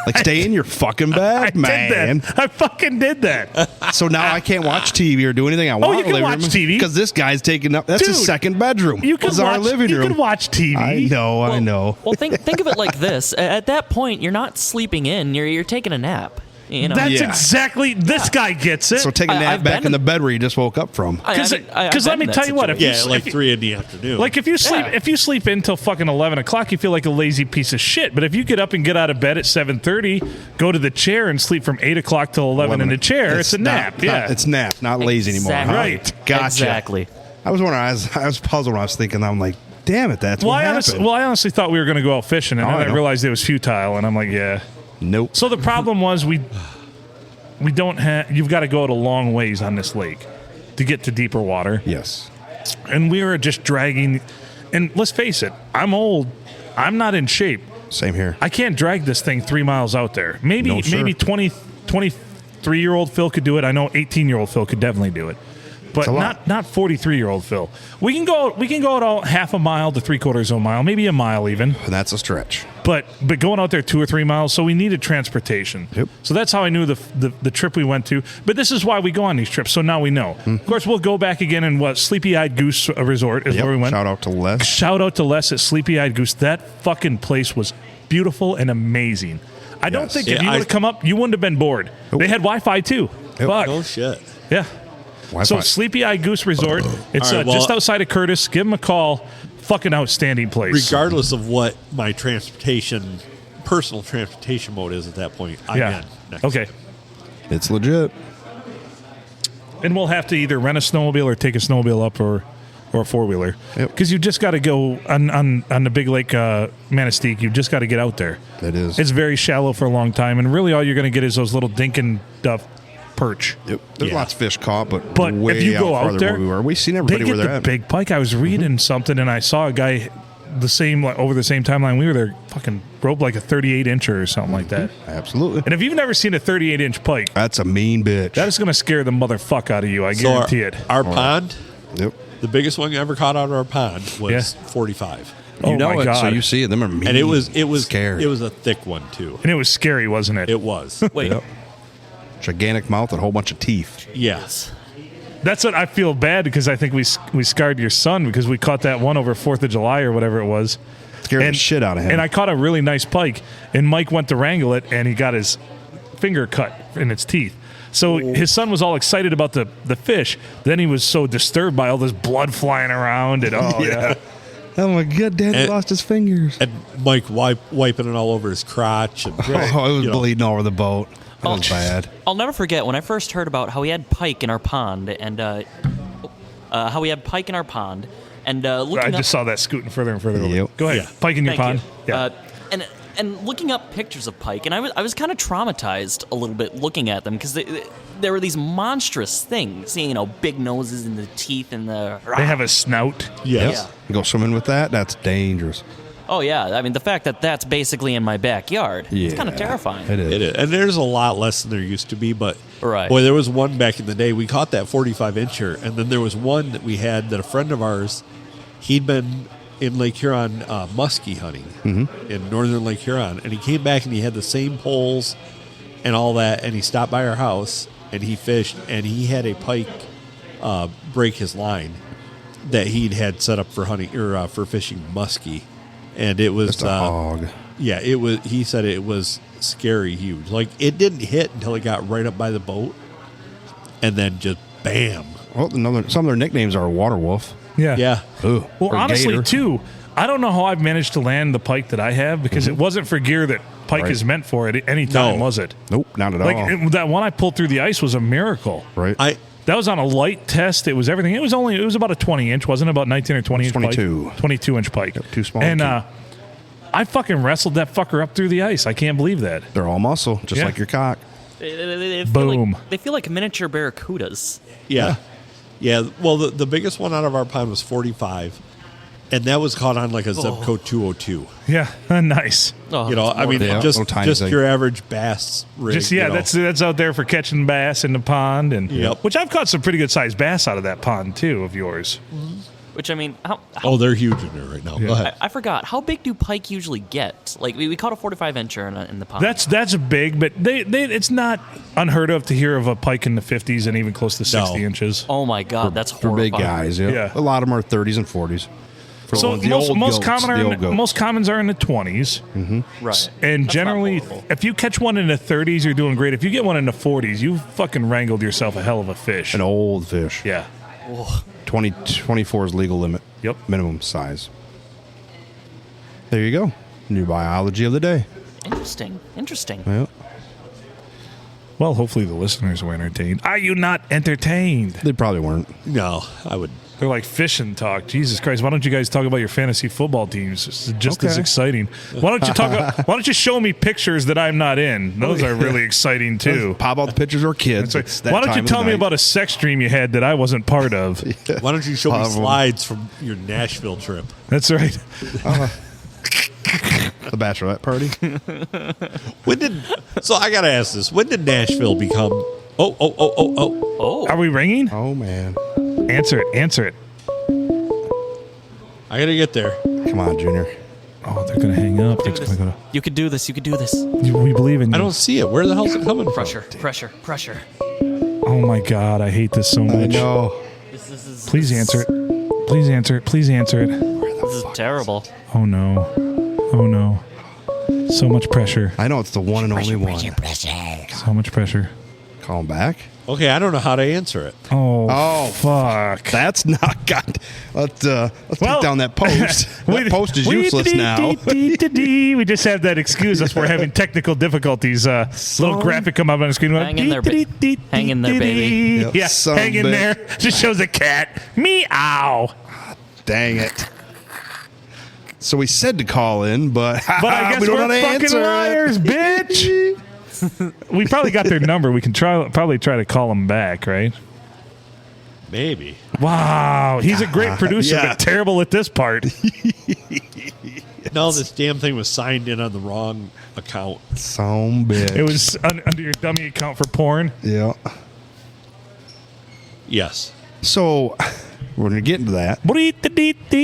Like, stay in your fucking I bed, man. did that. I fucking did that. So now I can't watch TV or do anything I want you in the can living watch room TV. because this guy's taking up. That's his Dude, second bedroom. You can This is our watch. living You room. can watch TV. I know. Well, think of it like this. At that point, you're not sleeping in. You're taking a nap. You know. That's Yeah. exactly. This guy gets it. So take a nap I've back been- in the bed where you just woke up from. Because I've let been me in tell that you what, if you Yeah, s- like if you- 3 in the afternoon. Like if you sleep Yeah. if you sleep in till fucking 11 o'clock, you feel like a lazy piece of shit. But if you get up and get out of bed at 7:30, go to the chair and sleep from 8 o'clock till 11 in the chair, it's a nap. Yeah, It's nap, not lazy anymore. Exactly. Huh? Right. Gotcha. Exactly. I was wondering. I was puzzled when I was thinking. I'm like, damn it, that's well, what I happened. honestly thought we were going to go out fishing, and Oh, then I I know. realized it was futile, and I'm like, yeah. Nope. So the problem was we don't have. You've got to go out a long ways on this lake to get to deeper water. Yes. And we were just dragging. And let's face it, I'm old. I'm not in shape. Same here. I can't drag this thing 3 miles out there. Maybe No, sir. maybe 23-year-old Phil could do it. I know 18-year-old Phil could definitely do it. But a lot. not 43-year-old Phil. We can go out out half a mile to 3/4 of a mile, maybe a mile even. And that's a stretch. But going out there 2 or 3 miles, so we needed transportation. Yep. So that's how I knew the trip we went to. But this is why we go on these trips. So now we know. Of course, we'll go back again in Sleepy Eyed Goose Resort is Yep. where we went. Shout out to Les. Shout out to Les at Sleepy Eyed Goose. That fucking place was beautiful and amazing. I don't Yes. think Yeah, if you would have come up, you wouldn't have been bored. Nope. They had Wi-Fi too. Fuck. no shit. Yeah. Wi-Fi. So Sleepy Eyed Goose Resort. It's All right, well- just outside of Curtis. Give them a call. Fucking outstanding place. Regardless of what my personal transportation mode is at that point, I'm Yeah. in. Next. Okay. It's legit. And we'll have to either rent a snowmobile or take a snowmobile up or a four-wheeler. Yep. Because you just got to go on the big lake Manistee. You've just got to get out there. It is. It's very shallow for a long time, and really all you're going to get is those little dinkin' duff perch. Yep. There's Yeah. lots of fish caught, but But way if you go out farther there, where we were. We seen They everybody get where they're the at. big pike. I was reading something, and I saw a guy over the same timeline we were there, fucking broke like a 38-incher or something like that. Absolutely. And if you've never seen a 38-inch pike, That's a mean bitch. that is going to scare the motherfuck out of you. I So guarantee it. our pond, Yep. the biggest one I ever caught out of our pond was Yeah. 45. Oh You know my it, god! so you see it. Them are mean. And it was scary. It was a thick one too. and it was scary, wasn't it? It was. Wait. Yep. Gigantic mouth and a whole bunch of teeth. Yes. That's what I feel bad because I think we scarred your son because we caught that one over 4th of July or whatever it was. Scared the shit out of him. And I caught a really nice pike, and Mike went to wrangle it, and he got his finger cut in its teeth. So his son was all excited about the fish. Then he was so disturbed by all this blood flying around, and yeah. Oh my god, Daddy And- lost his fingers. And Mike wiping it all over his crotch. And, Oh, it was you know, bleeding all over the boat. That was bad. I'll never forget when I first heard about how we had pike in our pond and looking I up just saw that scooting further and further over. Yep. Go ahead, Yeah. pike in your Thank pond. you. Yeah. And looking up pictures of pike, and I was kind of traumatized a little bit looking at them because there were these monstrous things, big noses and the teeth and the. They have a snout. Yes. You go swimming with that? That's dangerous. Oh yeah, I mean the fact that that's basically in my backyard, it's kind of Yeah, terrifying. It is. It is. And there's a lot less than there used to be, but Right. boy, there was one back in the day. We caught that 45-incher, and then there was one that we had that a friend of ours, he'd been in Lake Huron muskie hunting in northern Lake Huron, and he came back and he had the same poles and all that, and he stopped by our house and he fished, and he had a pike break his line that he'd had set up for hunting or for fishing muskie, and it was Just a hog. Yeah, it was. He said it was scary huge. Like it didn't hit until it got right up by the boat, and then just bam. Well, some of their nicknames are Water Wolf. Yeah. Yeah. Ooh, Well, or honestly, Gator. too, I don't know how I've managed to land the pike that I have because it wasn't for gear that pike Right. is meant for at any time, No. was it? Nope, not at Like all. that one I pulled through the ice was a miracle. Right. That was on a light test. It was everything. It was about a 20-inch, wasn't it? About 19 or 20 inch 22. pike. 22-inch pike. Yep, too small And to I fucking wrestled that fucker up through the ice. I can't believe that. They're all muscle, just Yeah. like your cock. They feel Boom. They feel like miniature barracudas. Yeah. Well, the biggest one out of our pond was 45, and that was caught on like a Zebco 202. Yeah, nice. Oh, You know, it's I mean, Yeah, just little tiny just thing. your average bass rig. Just yeah, you know. that's out there for catching bass in the pond, and Yep. which I've caught some pretty good sized bass out of that pond too of yours. which I mean, how Oh, they're huge in there right now. Yeah. Go ahead. I forgot. How big do pike usually get? Like we caught a 45-incher in the pond. That's big, but they it's not unheard of to hear of a pike in the 50s and even close to 60 inches. oh my god, that's For horrifying. big guys, yeah. Yeah. A lot of them are 30s and 40s. For the So ones- the old most goats, common the are old goats. most commons are in the 20s, Right. and That's generally, not horrible. if you catch one in the 30s, you're doing great. If you get one in the 40s, you fucking wrangled yourself a hell of a fish. An old fish. Yeah. 24 is legal limit. Yep. Minimum size. There you go. New biology of the day. Interesting. Well, Well, hopefully the listeners were entertained. Are you not entertained? they probably weren't. No, I would. They're like fishing talk. Jesus Christ! Why don't you guys talk about your fantasy football teams? It's just as Okay. exciting. Why don't you talk? Why don't you show me pictures that I'm not in? Those are really exciting too. Pop out the pictures or kids. It's like, It's that why don't time you of tell the me night. about a sex dream you had that I wasn't part of? Why don't you show me Pop 'em. slides from your Nashville trip? That's right. the bachelorette party? So I gotta ask this: when did Nashville become? Oh! Are we ringing? Oh man, Answer it. Answer it. I gotta get there. come on, Junior. Oh, they're gonna hang up. It's gonna go You could do this. You could do this. to, we believe in you. I don't see it. Where the hell's it coming from? Pressure. Oh my God, I hate this so much. I know. This is Please answer it. Please answer it. Please answer it. This is terrible. Oh no. Oh no. So much pressure. I know it's the one and only one. So much pressure. Call him back. Okay, I don't know how to answer it. Oh, fuck. That's not got. Let's take down that post. That post is we- useless now. We just have that excuse us for having technical difficulties. Little graphic come up on the screen. Hang in there, hang in there, baby. Yep, Yeah, son hang in of a there. Just shows a cat. Meow. Dang it. So we said to call in, but But I guess we don't we're know how to fucking answer liars, it. bitch. We probably got their number. We can probably try to call them back, right? Maybe. Wow, he's a great producer, Yeah. but terrible at this part. No, this damn thing was signed in on the wrong account. Some bitch. It was under your dummy account for porn. Yeah. Yes. So we're gonna get into that. The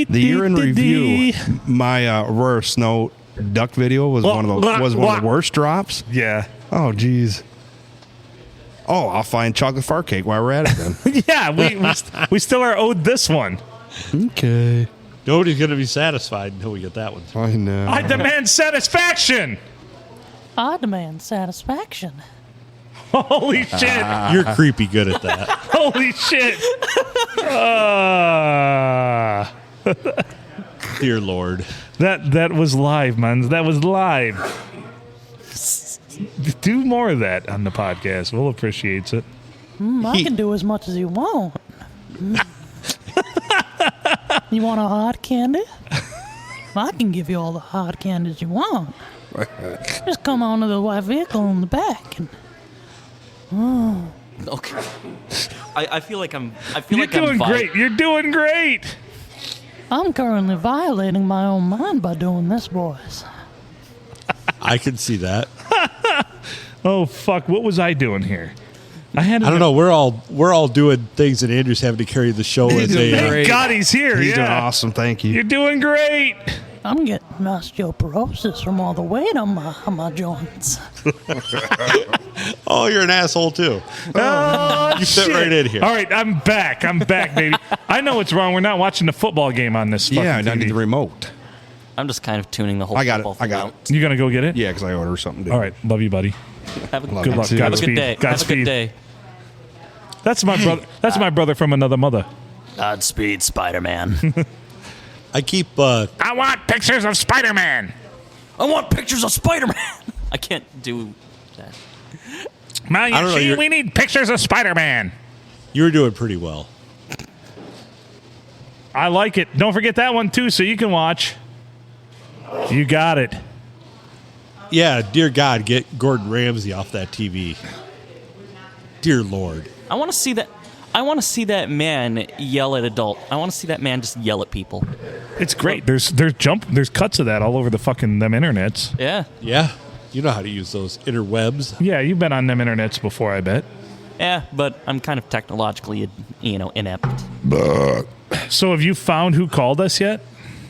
The year in review. My rare snow duck video was one of the worst drops. Yeah. Oh, geez. Oh, I'll find chocolate fart cake while we're at it then. Yeah, we still are owed this one. Okay. Nobody's going to be satisfied until we get that one. I know. I demand satisfaction. I demand satisfaction. Holy shit. You're creepy good at that. Holy shit. Dear Lord. That was live, man. That was live. Do more of that on the podcast. We'll appreciate it. I can do as much as you want. You want a hard candy? I can give you all the hard candies you want. Just come on to the white vehicle in the back. And, Okay. I feel like I'm. You're doing great. You're doing great. I'm currently violating my own mind by doing this, boys. I can see that. Oh, fuck. What was I doing here? I don't know. We're all doing things, and Andrew's having to carry the show as a. Thank God he's here. He's yeah. doing awesome. Thank you. You're doing great. I'm getting osteoporosis from all the weight on my joints. Oh, you're an asshole too. Oh, You fit right in here. All right, I'm back, baby. I know what's wrong. We're not watching the football game on this. Yeah, I fucking need TV. the remote. I'm just kind of tuning the whole. I got it. football I thing got out. it. You gonna go get it? Yeah, because I ordered something. Dude. All right, love you, buddy. Have a Love Good you luck. too. Have a Godspeed. good day. Have a Godspeed. good day. That's my brother. That's my brother from another mother. Godspeed, Spider-Man. I keep. I want pictures of Spider-Man. I want pictures of Spider-Man. I can't do that. I don't know, we need pictures of Spider-Man. You're doing pretty well. I like it. Don't forget that one too, so you can watch. You got it. Yeah, dear God, get Gordon Ramsay off that TV. Dear Lord. I want to see that. I want to see that man yell at adult. I want to see that man just yell at people. It's great. There's cuts of that all over the fucking them internets. Yeah. Yeah, you know how to use those interwebs. Yeah, you've been on them internets before, I bet. Yeah, but I'm kind of technologically, inept. So have you found who called us yet?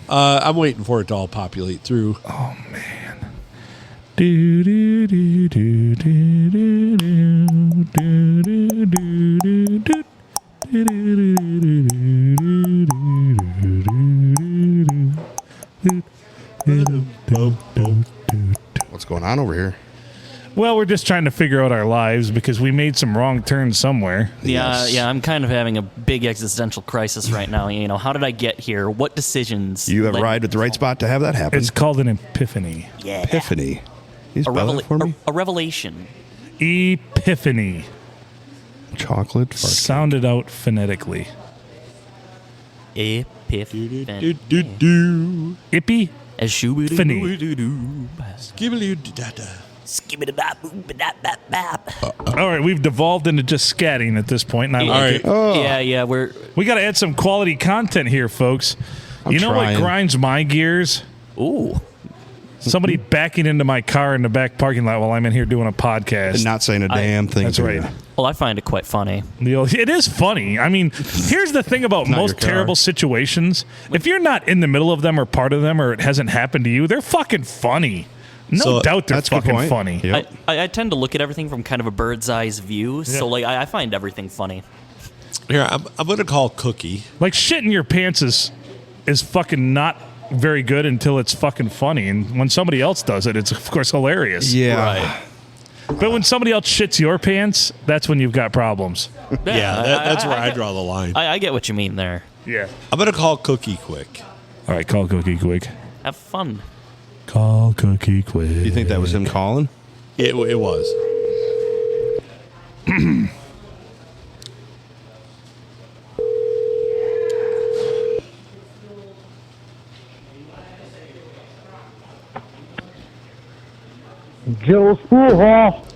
I'm waiting for it to all populate through. Oh man. Do do do do do do do do do do. What's going on over here? Well, we're just trying to figure out our lives because we made some wrong turns somewhere. Yeah, I'm kind of having a big existential crisis right now. How did I get here? What decisions? You have led- arrived at the right spot to have that happen. It's called an epiphany. Yeah. Epiphany. Can you spell that for me? A revelation. Epiphany. Chocolate. Sounded out phonetically. Epiphany. Do. Ippy. As Finny. All right, we've devolved into just scatting at this point, and I like it. Yeah, We got to add some quality content here, folks. I'm you know trying. what grinds my gears? ooh. Somebody backing into my car in the back parking lot while I'm in here doing a podcast. And not saying a damn thing. That's to right. you. Well, I find it quite funny. It is funny. I mean, here's the thing about not most your car. terrible situations. If you're not in the middle of them or part of them or it hasn't happened to you, they're fucking funny. No doubt they're That's a good fucking point. funny. Yep. I tend to look at everything from kind of a bird's eyes view, so I find everything funny. Here, I'm going to call Cookie. Like shit in your pants is fucking not very good until it's fucking funny. And when somebody else does it, it's of course hilarious. Yeah. Right. But when somebody else shits your pants, that's when you've got problems. Yeah, that's where I draw the line. I get what you mean there. Yeah. I'm going to call Cookie quick. All right, call Cookie quick. Have fun. Call Cookie quick. You think that was him calling? It was. Joe's Pool Hall.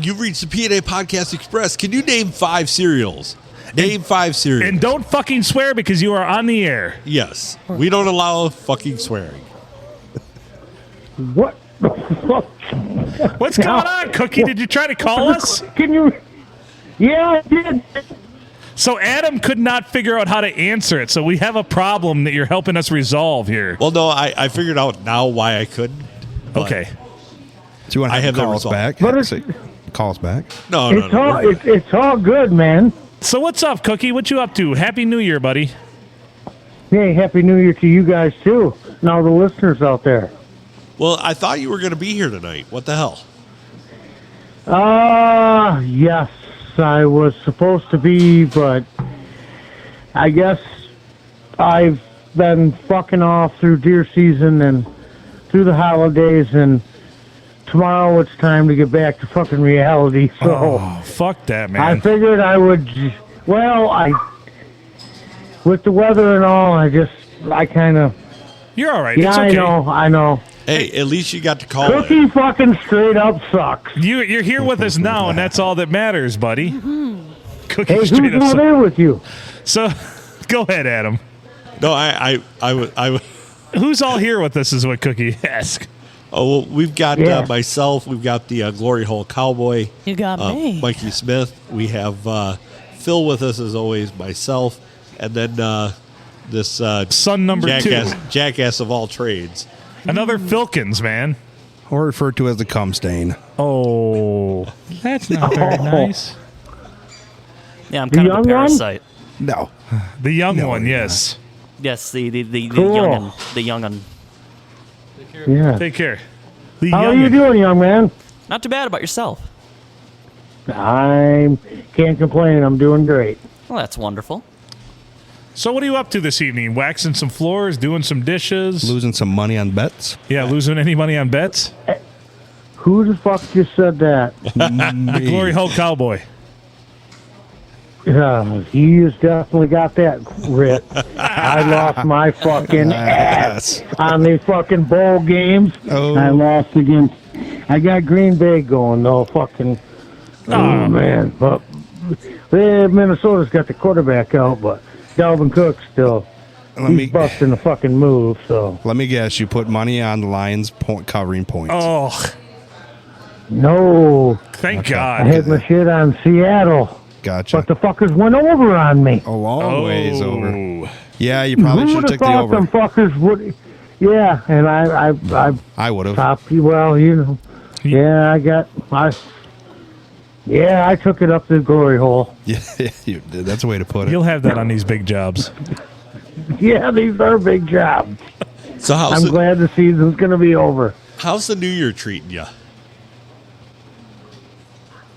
You've reached the PNA Podcast Express. Can you name 5 cereals? Name 5 cereals. And don't fucking swear because you are on the air. Yes. We don't allow fucking swearing. What the fuck? What's going on, Cookie? Did you try to call us? Can you? Yeah, I did. So Adam could not figure out how to answer it. So we have a problem that you're helping us resolve here. Well, no, I figured out now why I couldn't. but- Okay. Do you want to I have that call us resolved. back? But it's- Say, call us back. No, It's no. all we're good. it's all good, man. So what's up, Cookie? What you up to? Happy New Year, buddy. Hey, happy New Year to you guys too. Now the listeners out there. Well, I thought you were going to be here tonight. What the hell? Yes, I was supposed to be, but I guess I've been fucking off through deer season and through the holidays, and tomorrow it's time to get back to fucking reality. So Oh, fuck that, I man. figured I would. With the weather and all, I kind of. You're all right. Yeah, It's okay. I know. Hey, at least you got to call it. Cookie fucking straight up sucks. You're here with us now, and that's all that matters, buddy. Cookie Hey, who's straight up. not there with you? So, go ahead, Adam. No, I Who's all here with us is what Cookie asked. Oh, well, we've got Yeah. myself. We've got the Glory Hole Cowboy. You got me. Mikey Smith. We have Phil with us as always. Myself, and then this Son number jackass of all trades. Another Filkins, man. Or referred to as the cum stain. Oh, that's not very nice. Yeah, I'm kind of a young one? parasite. No. The young No, one, you're yes. Yes, the Cool. youngin, the youngin. Yeah. Take care. The How are you youngin. doing, young man? Not too bad about yourself. I can't complain. I'm doing great. Well, that's wonderful. So what are you up to this evening? Waxing some floors, doing some dishes? Losing some money on bets. Yeah, losing any money on bets? Who the fuck just said that? The Glory Hole Cowboy. He has definitely got that grit. I lost my fucking ass on the fucking bowl games. Oh. I lost against. I got Green Bay going though. Fucking. Oh man, but Minnesota's got the quarterback out, but Dalvin Cook still. He's busting the fucking move. So let me guess. You put money on the Lions covering points. Oh, no. thank I God. had my shit on Seattle. Gotcha. But the fuckers went over on me. A long ways over. Oh. Yeah, you probably Who should would have have took the thought over. them fuckers would? Yeah, and I would have. topped you. Well, you know. Yeah, I took it up the glory hole. Yeah, you did. That's a way to put it. You'll have that on these big jobs. Yeah, these are big jobs. So I'm glad the season's going to be over. how's the New Year treating you?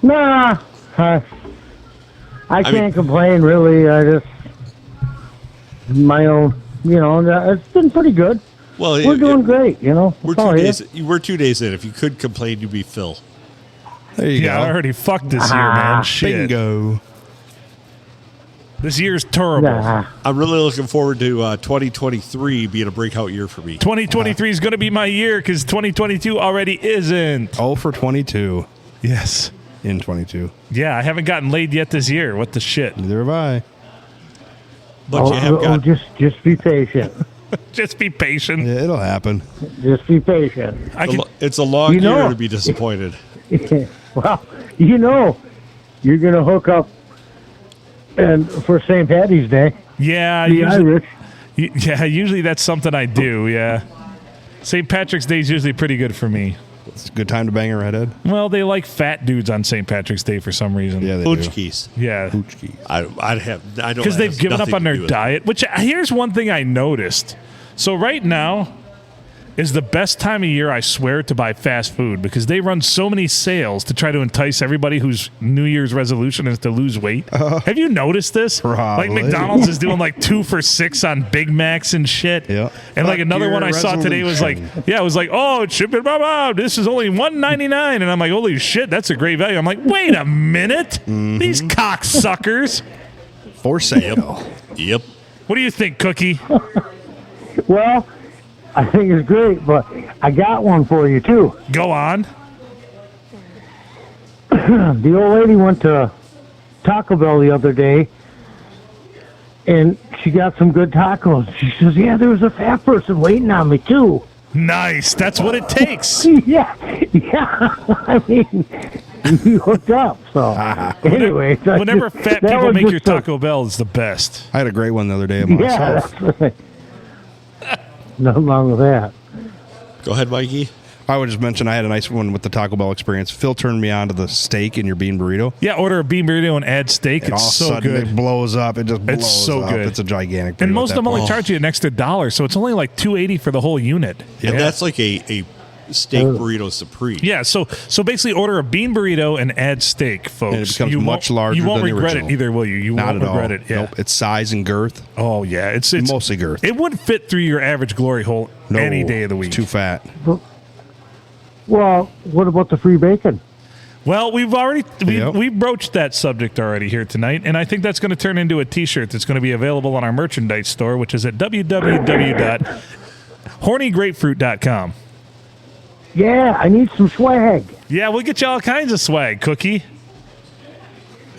Nah, I can't complain, really. I just, my own, it's been pretty good. Well, We're doing great, We're That's all 2 days. We're 2 days in. If you could complain, you'd be Phil. There you Yeah, go. I already fucked this year, man. Shit. Bingo. This year's terrible. Nah. I'm really looking forward to 2023 being a breakout year for me. 2023 is going to be my year because 2022 already isn't. 0 for 22 Yes. in 22. Yeah, I haven't gotten laid yet this year. What the shit? Neither have I. But you have got. Just be patient. Just be patient. Yeah, it'll happen. Just be patient. It's a long You know- year to be disappointed. Well, you're going to hook up and for St. Patty's Day. Yeah, The Irish. usually that's something I do, yeah. St. Patrick's Day is usually pretty good for me. It's a good time to bang a redhead. Well, they like fat dudes on St. Patrick's Day for some reason. Yeah, they Hooch do. keys. Yeah. Hoochkies. I know Because they've given up on their diet, which here's one thing I noticed. So right now is the best time of year, I swear, to buy fast food because they run so many sales to try to entice everybody whose New Year's resolution is to lose weight. Have you noticed this? Probably. Like McDonald's is doing like 2 for $6 on Big Macs and shit. Yeah. And like Fuck another your one I saw today was like, resolution. it was like, oh, it's shipping, blah, blah, this is only $1.99. And I'm like, holy shit, that's a great value. I'm like, wait a minute. These cocksuckers. For sale. Yep. What do you think, Cookie? Well, I think it's great, but I got one for you, too. Go on. The old lady went to Taco Bell the other day, and she got some good tacos. She says, yeah, there was a fat person waiting on me, too. Nice. That's what it takes. Yeah. I mean, you hooked up, so. Anyway. Whenever fat that people was make just your Taco Bell, it's the best. I had a great one the other day Yeah, myself. that's right. Nothing wrong with that. Go ahead, Mikey. I would just mention I had a nice one with the Taco Bell experience. Phil turned me on to the steak in your bean burrito. Yeah, order a bean burrito and add steak. And all of It's a so sudden good. it blows up. It just blows It's so up. good. It's a gigantic burrito And most at of them that only point. charge you an extra $1, so it's only like $2.80 for the whole unit. And that's like a steak burrito supreme. Yeah, so basically order a bean burrito and add steak, folks. And it becomes You much won't- larger You won't than the regret original. it either, will you? You Not won't at all. regret it. Yeah. Nope. It's size and girth. Oh, yeah. It's Mostly girth. It wouldn't fit through your average glory hole No, any day of the week. It's too fat. Well, what about the free bacon? Well, we've Yep. broached that subject already here tonight, and I think that's going to turn into a T-shirt that's going to be available on our merchandise store, which is at www.hornygrapefruit.com. Yeah, I need some swag. Yeah, we'll get you all kinds of swag, Cookie.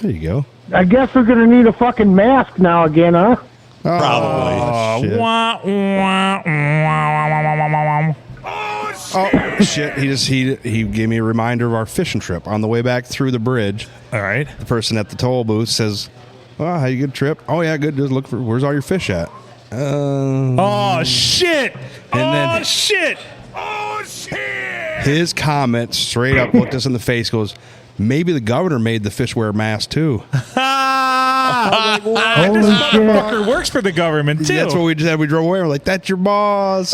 There you go. I guess we're going to need a fucking mask now again, huh? Probably. Oh, shit. Wah, wah, wah, wah, wah, wah, wah. Oh shit! He gave me a reminder of our fishing trip on the way back through the bridge. All right. The person at the toll booth says, "Oh, how you good trip? Oh yeah, good. Just look for where's all your fish at." Oh shit! then- shit! His comment straight up looked us in the face. Goes, maybe the governor made the fish wear masks too. This Holy shit. motherfucker works for the government too. That's what we just had. We drove away. We're like, "That's your boss."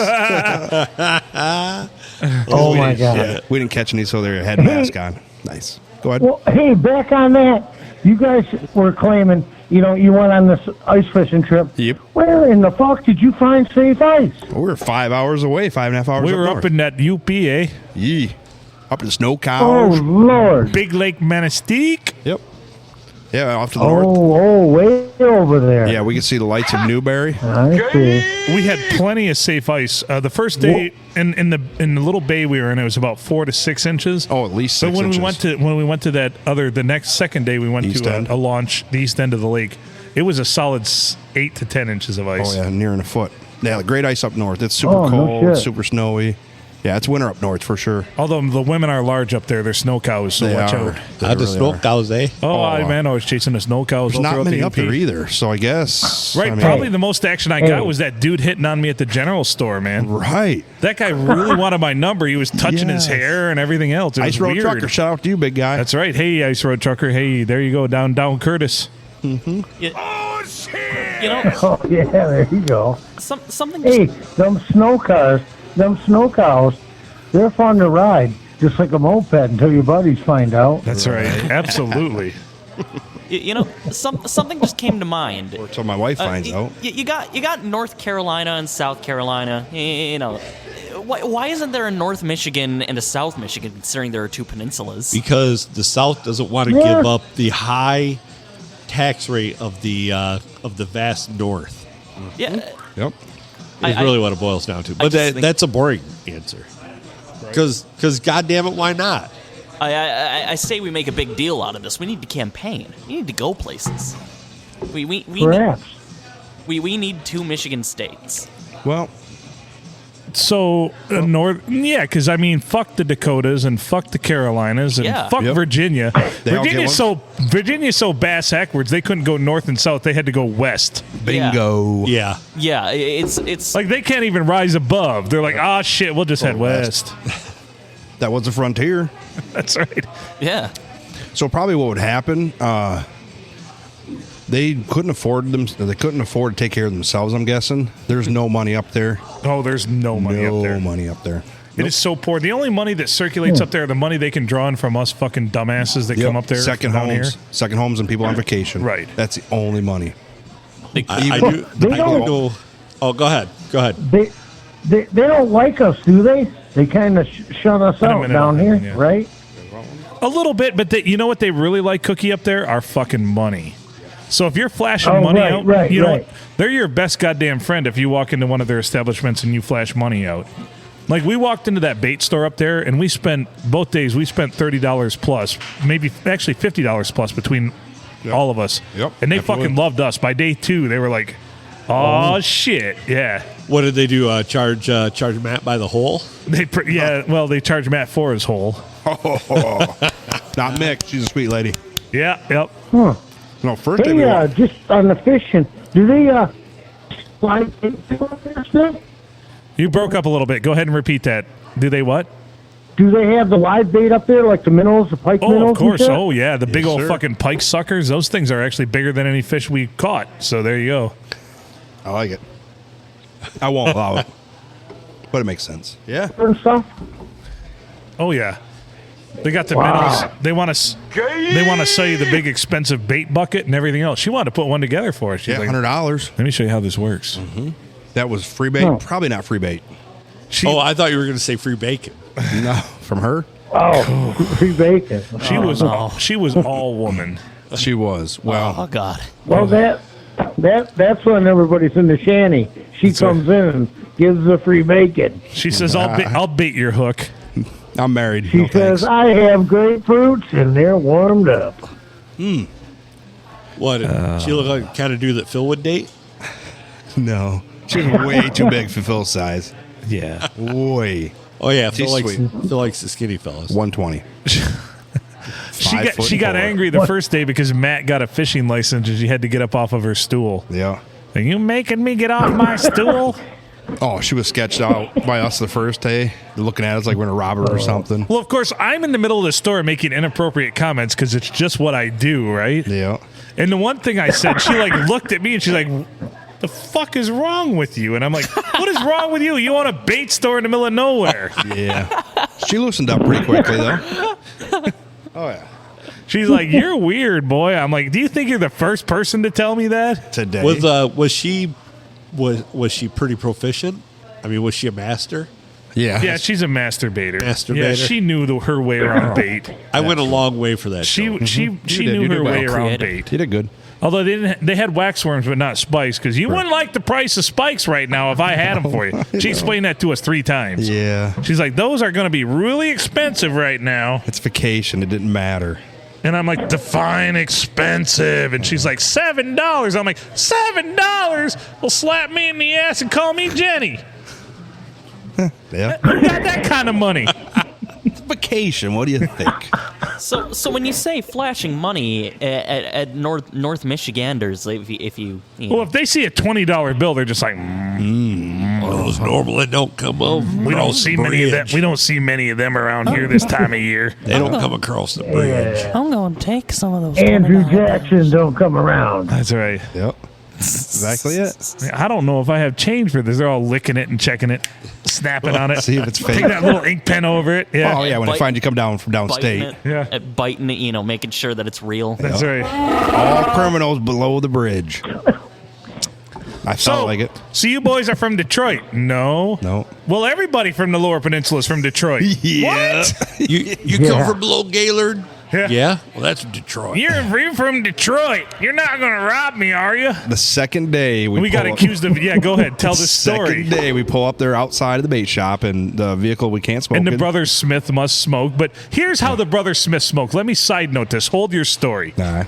Oh my God. We didn't catch any, so they had mask on. Nice. Go ahead. Well, hey, back on that. You guys were claiming, you went on this ice fishing trip. Yep. Where in the fuck did you find safe ice? We were 5 hours away, 5.5 hours. We were north. up in that UP, Yee. Up in Snow Oh, Cows. Lord. Big Lake Manistee. Yep. Yeah, off to the north. Way over there. Yeah, we can see the lights of Newberry. I see. We had plenty of safe ice. The first day in the little bay we were in, it was about 4 to 6 inches. Oh, at least 6 But when inches. we went to the next second day, we went East to end? a launch, the east end of the lake. It was a solid 8 to 10 inches of ice. Oh, yeah, nearing a foot. Yeah, great ice up north. It's super Oh, no cold, shit. super snowy. Yeah, it's winter up north for sure. Although the women are large up there, they're snow cows, so They watch are. out. They Not the really snow are. cows, eh? Man, I was chasing the snow cows. There's all not throughout many the up there UP. either, so I guess. Right, I mean, probably the most action I got Hey. was that dude hitting on me at the general store, man. Right. That guy really wanted my number. He was touching his Yes. hair and everything else. It Ice was Road weird. Trucker, shout out to you, big guy. That's right. Hey, Ice Road Trucker. Hey, there you go, down Curtis. You, you know, Oh, yeah, there you go. something. Hey, them snow cows, they're fun to ride, just like a moped until your buddies find out. That's right. Absolutely. Something just came to mind. Until my wife finds out. You got North Carolina and South Carolina. Why isn't there a North Michigan and a South Michigan, considering there are two peninsulas? Because the South doesn't want to Yeah. give up the high tax rate of the vast North. Yeah, Yep. Is I- really what it boils down to. But just think- that's a boring answer. Because goddamn it, why not? I say we make a big deal out of this. We need to campaign. We need to go places. We Perhaps. we need two Michigan states. Well, So, because I mean, fuck the Dakotas and fuck the Carolinas and Yeah. fuck Yep. Virginia. They all get Virginia's so bass backwards they couldn't go north and south. They had to go west. bingo. Yeah. Yeah, it's Like they can't even rise above. They're like, ah, shit, we'll just head west. That was the frontier. That's right. yeah. So probably what would happen, they couldn't afford them. They couldn't afford to take care of themselves. I'm guessing there's no money up there. Oh, there's no money up there. No money up there. It is so poor. The only money that circulates up there, the money they can draw in from us fucking dumbasses that Yep. come up there Second down homes, here. second homes, and people on vacation. Right. That's the only money. I do. They I don't- know. Oh, go ahead. Go ahead. They don't like us, do they? They kind of shut us In a out minute, down here, yeah. right? A little bit, but you know what they really like, Cookie, up there? Our fucking money. So if you're flashing Oh, money right, out, right, you know right. what? They're your best goddamn friend if you walk into one of their establishments and you flash money out. Like we walked into that bait store up there and we spent both days, we spent $30 plus, maybe actually $50 plus between all of us. Yep, And they absolutely. fucking loved us. By day 2, they were like, oh shit, yeah. What did they do? Charge Matt by the hole? They they charge Matt for his hole. Not Mick. She's a sweet lady. Yeah, yep. No, first day Hey, we walked- just on the fishing, do they slide into their stuff? You broke up a little bit. Go ahead and repeat that. Do they what? Do they have the live bait up there, like the minnows, the pike minnows? Oh, of and course. shit? Oh, yeah. The big Yes, old sir. fucking pike suckers. Those things are actually bigger than any fish we caught. So there you go. I like it. I won't allow it, but it makes sense. Yeah. And stuff. Oh, yeah. They got the minnows. They want to sell you the big expensive bait bucket and everything else. She wanted to put one together for us. She's Yeah, like, $100. let me show you how this works. That was free bait. Oh. Probably not free bait. Oh, I thought you were going to say free bacon. No, from her. Oh, free bacon. She was all woman. She was. Well, Oh God. Well, that's when everybody's in the shanty. She comes in and gives the free bacon. She says, I'll bait your hook. I'm married. She No, says, thanks. I have grapefruits, and they're warmed up. What? She look like the kind of dude that Phil would date? No. She's way too big for Phil's size. Yeah. Way. Oh yeah, She's Phil likes the skinny fellas. 120. She got angry the first day because Matt got a fishing license and she had to get up off of her stool. Yeah. Are you making me get off my stool? Oh, she was sketched out by us the first day, looking at us like we're going to rob her or something. Well, of course, I'm in the middle of the store making inappropriate comments because it's just what I do, right? Yeah. And the one thing I said, she like looked at me and she's like, the fuck is wrong with you? And I'm like, what is wrong with you? You own a bait store in the middle of nowhere. Yeah. She loosened up pretty quickly, though. Oh, yeah. She's like, you're weird, boy. I'm like, do you think you're the first person to tell me that? Today. Was she pretty proficient? I mean, was she a master? Yeah. Yeah, she's a masturbator. Masturbator? Yeah, she knew her way around bait. I went a long way for that. She did. knew You her did way well. around Creative. bait. You did good. Although they had waxworms, but not spikes, because you wouldn't like the price of spikes right now if I had them for you. She explained that to us 3 times. Yeah. She's like, those are going to be really expensive right now. It's vacation. It didn't matter. And I'm like, define expensive. And she's like, $7. I'm like, $7? Well, slap me in the ass and call me Jenny. Yeah. Who got that kind of money? It's vacation. What do you think? So when you say flashing money at North Michiganders, if you know, Well, if they see a $20 bill, they're just like, Those normally don't come over. we don't see many of them. We don't see many of them around here this time of year. They don't come across the bridge. I'm going to take some of those. Andrew $20 Jackson don't come around. That's right. Yep. Exactly it. I don't know if I have change for this. They're all licking it and checking it, snapping on it. See if it's fake. Take that little ink pen over it. Yeah. Oh, yeah, when they Bite- find you come down from biting downstate. it, Yeah. biting it, making sure that it's real. That's right. All criminals below the bridge. I felt like it. So you boys are from Detroit? No. No. Well, everybody from the Lower Peninsula is from Detroit. Yeah. What? You come from below Gaylord? Yeah. Well, that's Detroit. You're from Detroit. You're not going to rob me, are you? The second day We got pull up- accused of. Yeah, go ahead. Tell the story. Second day we pull up there outside of the bait shop and the vehicle we can't smoke And the in. Brother Smith must smoke. But here's how the Brother Smith smoke. Let me side note this. Hold your story. Nah.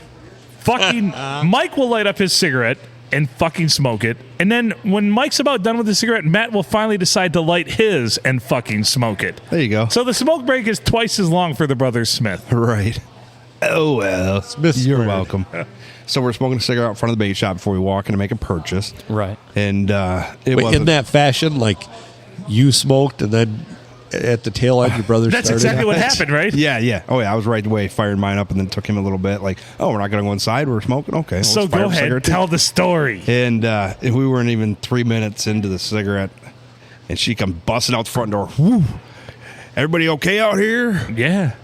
Fucking Mike will light up his cigarette and fucking smoke it. And then when Mike's about done with the cigarette, Matt will finally decide to light his and fucking smoke it. There you go. So the smoke break is twice as long for the Brothers Smith. Right. Oh, well. Smith You're squared. welcome. So we're smoking a cigarette in front of the bait shop before we walk in to make a purchase. Right. And it Wait, wasn't. in that fashion, like you smoked and then at the tail end your brother That's started? exactly what happened, right? Yeah. Oh, yeah. I was right away, fired mine up, and then took him a little bit. Like, oh, we're not going to go inside. We're smoking. Okay. well, So let's fire go up a ahead, cigarette, too. tell the story. And we weren't even 3 minutes into the cigarette, and she come busting out the front door. Woo! Everybody okay out here? Yeah.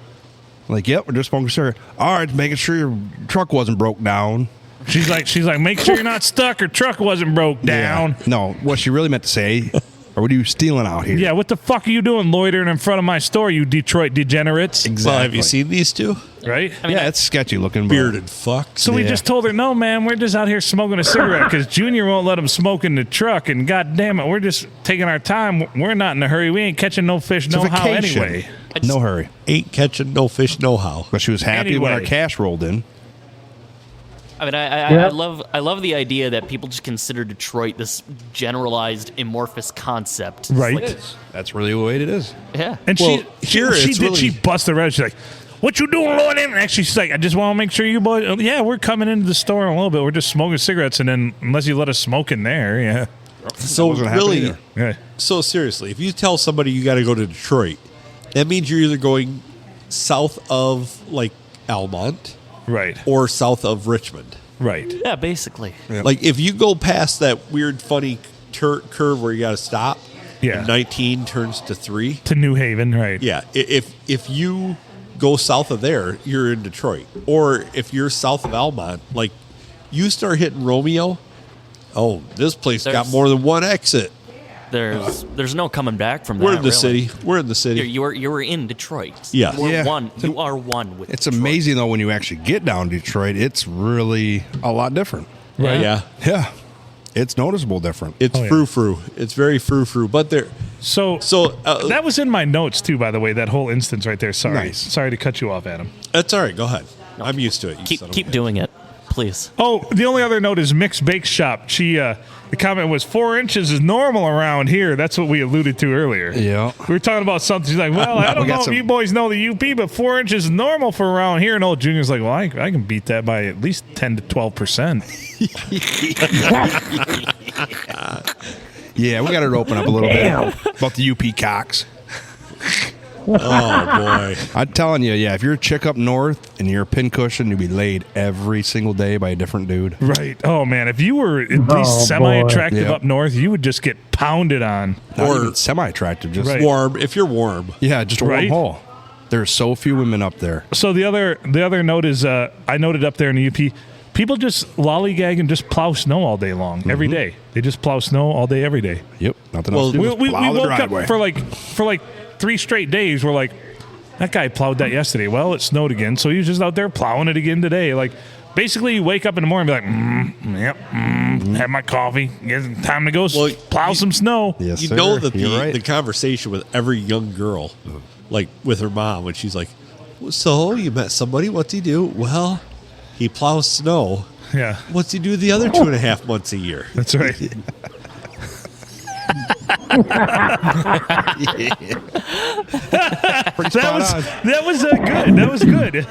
Like, yep, we're just smoking a cigarette. All right, making sure your truck wasn't broke down. She's like, make sure you're not stuck. Her truck wasn't broke down. Yeah. No, what she really meant to say, or what are you stealing out here? Yeah, what the fuck are you doing loitering in front of my store, you Detroit degenerates? Exactly. Well, have you seen these two? Right? Yeah, it's sketchy looking. but- Bearded fucks. So we Yeah. just told her, no, man, we're just out here smoking a cigarette because Junior won't let him smoke in the truck. And God damn it, we're just taking our time. We're not in a hurry. We ain't catching no fish, It's a no how vacation. anyway. No hurry. Ain't catching no fish, no how. But she was happy when our Anyway. cash rolled in. I mean, I Yep. love the idea that people just consider Detroit this generalized amorphous concept. It's Right. like, That's really the way it is. yeah. And Well, she here it's really- she busted red. She's like, what you doing, Lord? And actually, she's like, I just want to make sure you boys, yeah, we're coming into the store in a little bit. We're just smoking cigarettes. And then unless you let us smoke in there, yeah. So wasn't happening really, either. Yeah. so seriously, if you tell somebody you got to go to Detroit, that means you're either going south of like Almont Right. or south of Richmond. Right. Yeah, basically. Like if you go past that weird, funny curve where you got to stop, Yeah. and 19 turns to 3. To New Haven, right. Yeah, if you go south of there, you're in Detroit. Or if you're south of Almont, like you start hitting Romeo, oh, this place got There's- more than one exit. There's no coming back from that. We're in the really. city. We're in the city. You're in Detroit. Yeah. We're Yeah. one. You are one with. It's Detroit. amazing, though, when you actually get down to Detroit, it's really a lot different. Right. Yeah. Yeah. It's noticeable different. It's yeah. frou-frou. It's very frou-frou. But there, So that was in my notes, too, by the way, that whole instance right there. Sorry. Nice. Sorry to cut you off, Adam. that's all right. Go ahead. I'm used to it. You son of a Keep bitch. doing it, please. Oh, the only other note is Mixed Bake Shop. The comment was 4 inches is normal around here. That's what we alluded to earlier. Yeah. We were talking about something. She's like, well, I don't know if you boys know the UP, but 4 inches is normal for around here. And old Junior's like, well, I can beat that by at least 10 to 12%. Yeah, we got to open up a little bit about the UP cocks. Oh, boy. I'm telling you, if you're a chick up north and you're a pincushion, you'll be laid every single day by a different dude. Right. Oh, man. If you were at least semi-attractive up north, you would just get pounded on. Not even semi-attractive, just warm. If you're warm. Yeah, just a warm hole. There's so few women up there. So the other note is I noted up there in the UP, people just lollygag and just plow snow all day long, every day. They just plow snow all day, every day. Yep. Nothing else to do. We woke up for like 3 straight days. We're like, that guy plowed that yesterday. Well, it snowed again, so he was just out there plowing it again today. Like, basically, you wake up in the morning and be like, have my coffee. Time to go plow some snow. Yes, you sir. know that You're the conversation with every young girl, like with her mom, when she's like, so you met somebody, what's he do? Well, he plows snow. Yeah. What's he do the other 2.5 months a year? That's right. That was good. That was good.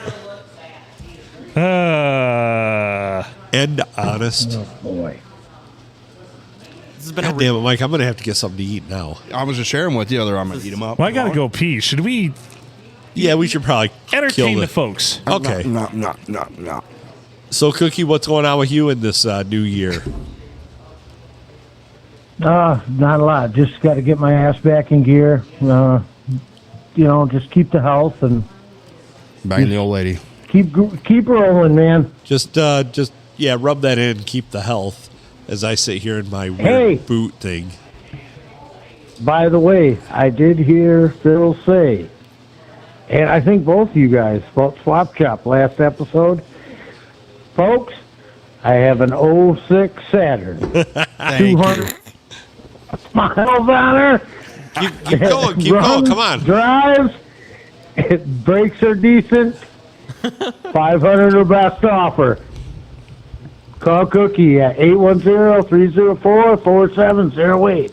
And honest. Oh, boy. This has been God damn it, Mike. I'm going to have to get something to eat now. I was just sharing with you, other I'm going to eat them up. Well, I got to go pee. Should we Yeah, we should probably entertain kill the folks? Okay. No. So, Cookie, what's going on with you in this new year? Not a lot. Just got to get my ass back in gear. Just keep the health and Bang the old lady. Keep rolling, man. Just rub that in. Keep the health. As I sit here in my weird boot thing. By the way, I did hear Phil say, and I think both of you guys about Swap Chop last episode. Folks, I have an 06 Saturn. 200 miles on her. Keep going. Keep going. Come on. Drives. Brakes are decent. 500 or best offer. Call Cookie at 810-304-4708.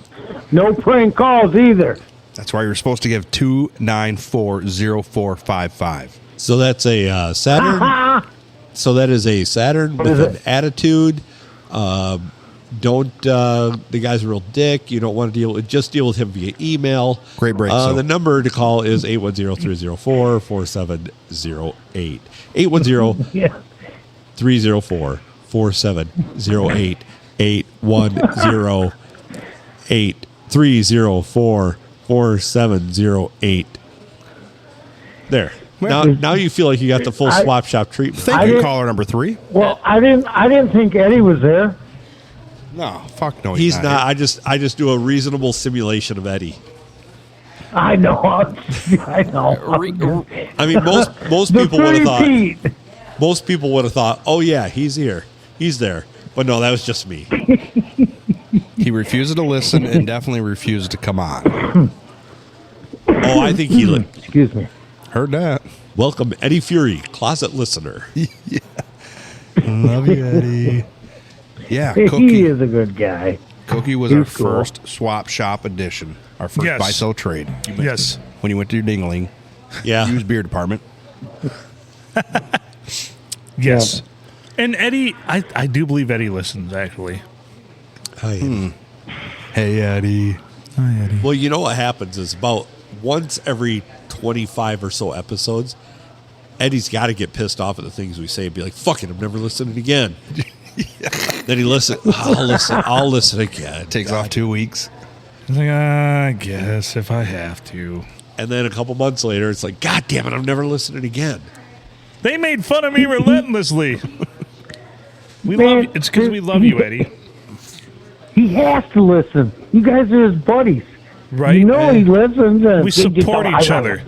No prank calls either. That's why you're supposed to give 294-0455. So that's a Saturn. So that is a Saturn with an attitude. The guy's a real dick. You don't want to just deal with him via email. Great break. The number to call is 810-304-4708. 810-304-4708. 810-304-4708. There. Now you feel like you got the full swap shop treatment. Thank you, caller number 3. Well, I didn't think Eddie was there. No, fuck no. He's not. I just do a reasonable simulation of Eddie. I know. I mean, most people would have thought. Most people would have thought, oh yeah, he's here, he's there. But no, that was just me. He refused to listen and definitely refused to come on. Oh, I think he. Excuse me. Heard that. Welcome, Eddie Fury, closet listener. Yeah. Love you, Eddie. Yeah, Cookie. He is a good guy. Cookie was our first swap shop edition. Our first buy-sell trade. Yes. When you went to your dingling. Yeah. Used beer department. Yes. And Eddie, I do believe Eddie listens, actually. Hi, Eddie. Hey, Eddie. Hi, Eddie. Well, you know what happens is about once every 25 or so episodes, Eddie's got to get pissed off at the things we say and be like, fuck it, I'm never listening again. Then he I'll listen again. Takes off 2 weeks. He's like, I guess if I have to. And then a couple months later, it's like, God damn it, I'm never listening again. They made fun of me relentlessly. It's because we love you, Eddie. He has to listen. You guys are his buddies. Right? You know he listens. We support each other.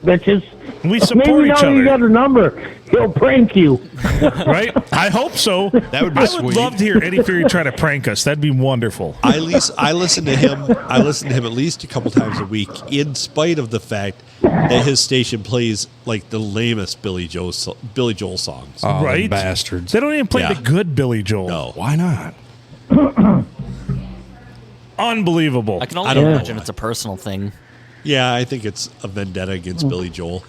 bitches. We support Maybe each now you other. got a number. He'll prank you. Right? I hope so. That would be I sweet. would love to hear Eddie Fury try to prank us. That'd be wonderful. I listen to him. I listen to him at least a couple times a week, in spite of the fact that his station plays like the lamest Billy Joel songs. Oh, Right? them bastards. They don't even play Yeah. the good Billy Joel. No, Why not? Unbelievable. I can I only don't know imagine why. it's a personal thing. yeah, I think it's a vendetta against Billy Joel.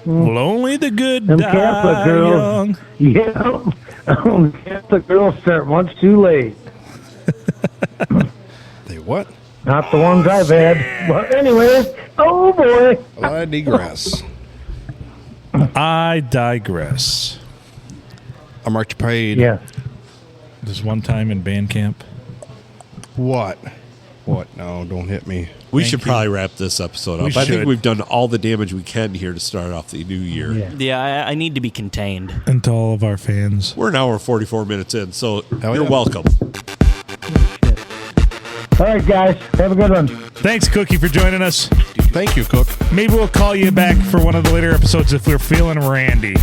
Well, only the good Them die Catholic girls. young. Yeah. Catholic girls start much too late. They what? Not the ones I've had. But anyways, oh boy. Well, I digress. I digress. I'm Archie Paid. Yeah. This one time in band camp. What? What? No, don't hit me. We should probably wrap this episode up. We I think should. we've done all the damage we can here to start off the new year. Yeah. Yeah, I need to be contained. And to all of our fans. We're an hour and 44 minutes in, so Hell you're yeah. welcome. All right, guys. Have a good one. Thanks, Cookie, for joining us. Thank you, Cook. Maybe we'll call you back for one of the later episodes if we're feeling randy.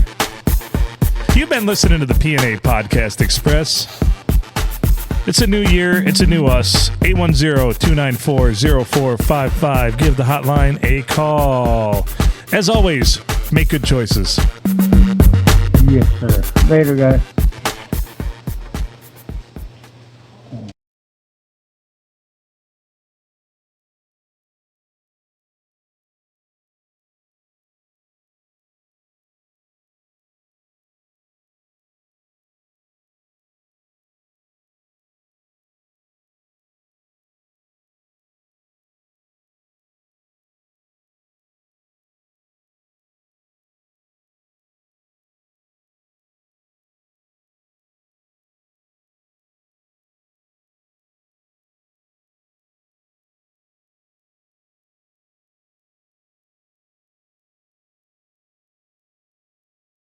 You've been listening to the PNA Podcast Express. It's a new year. It's a new us. 810-294-0455. Give the hotline a call. As always, make good choices. Yes, sir. Later, guys.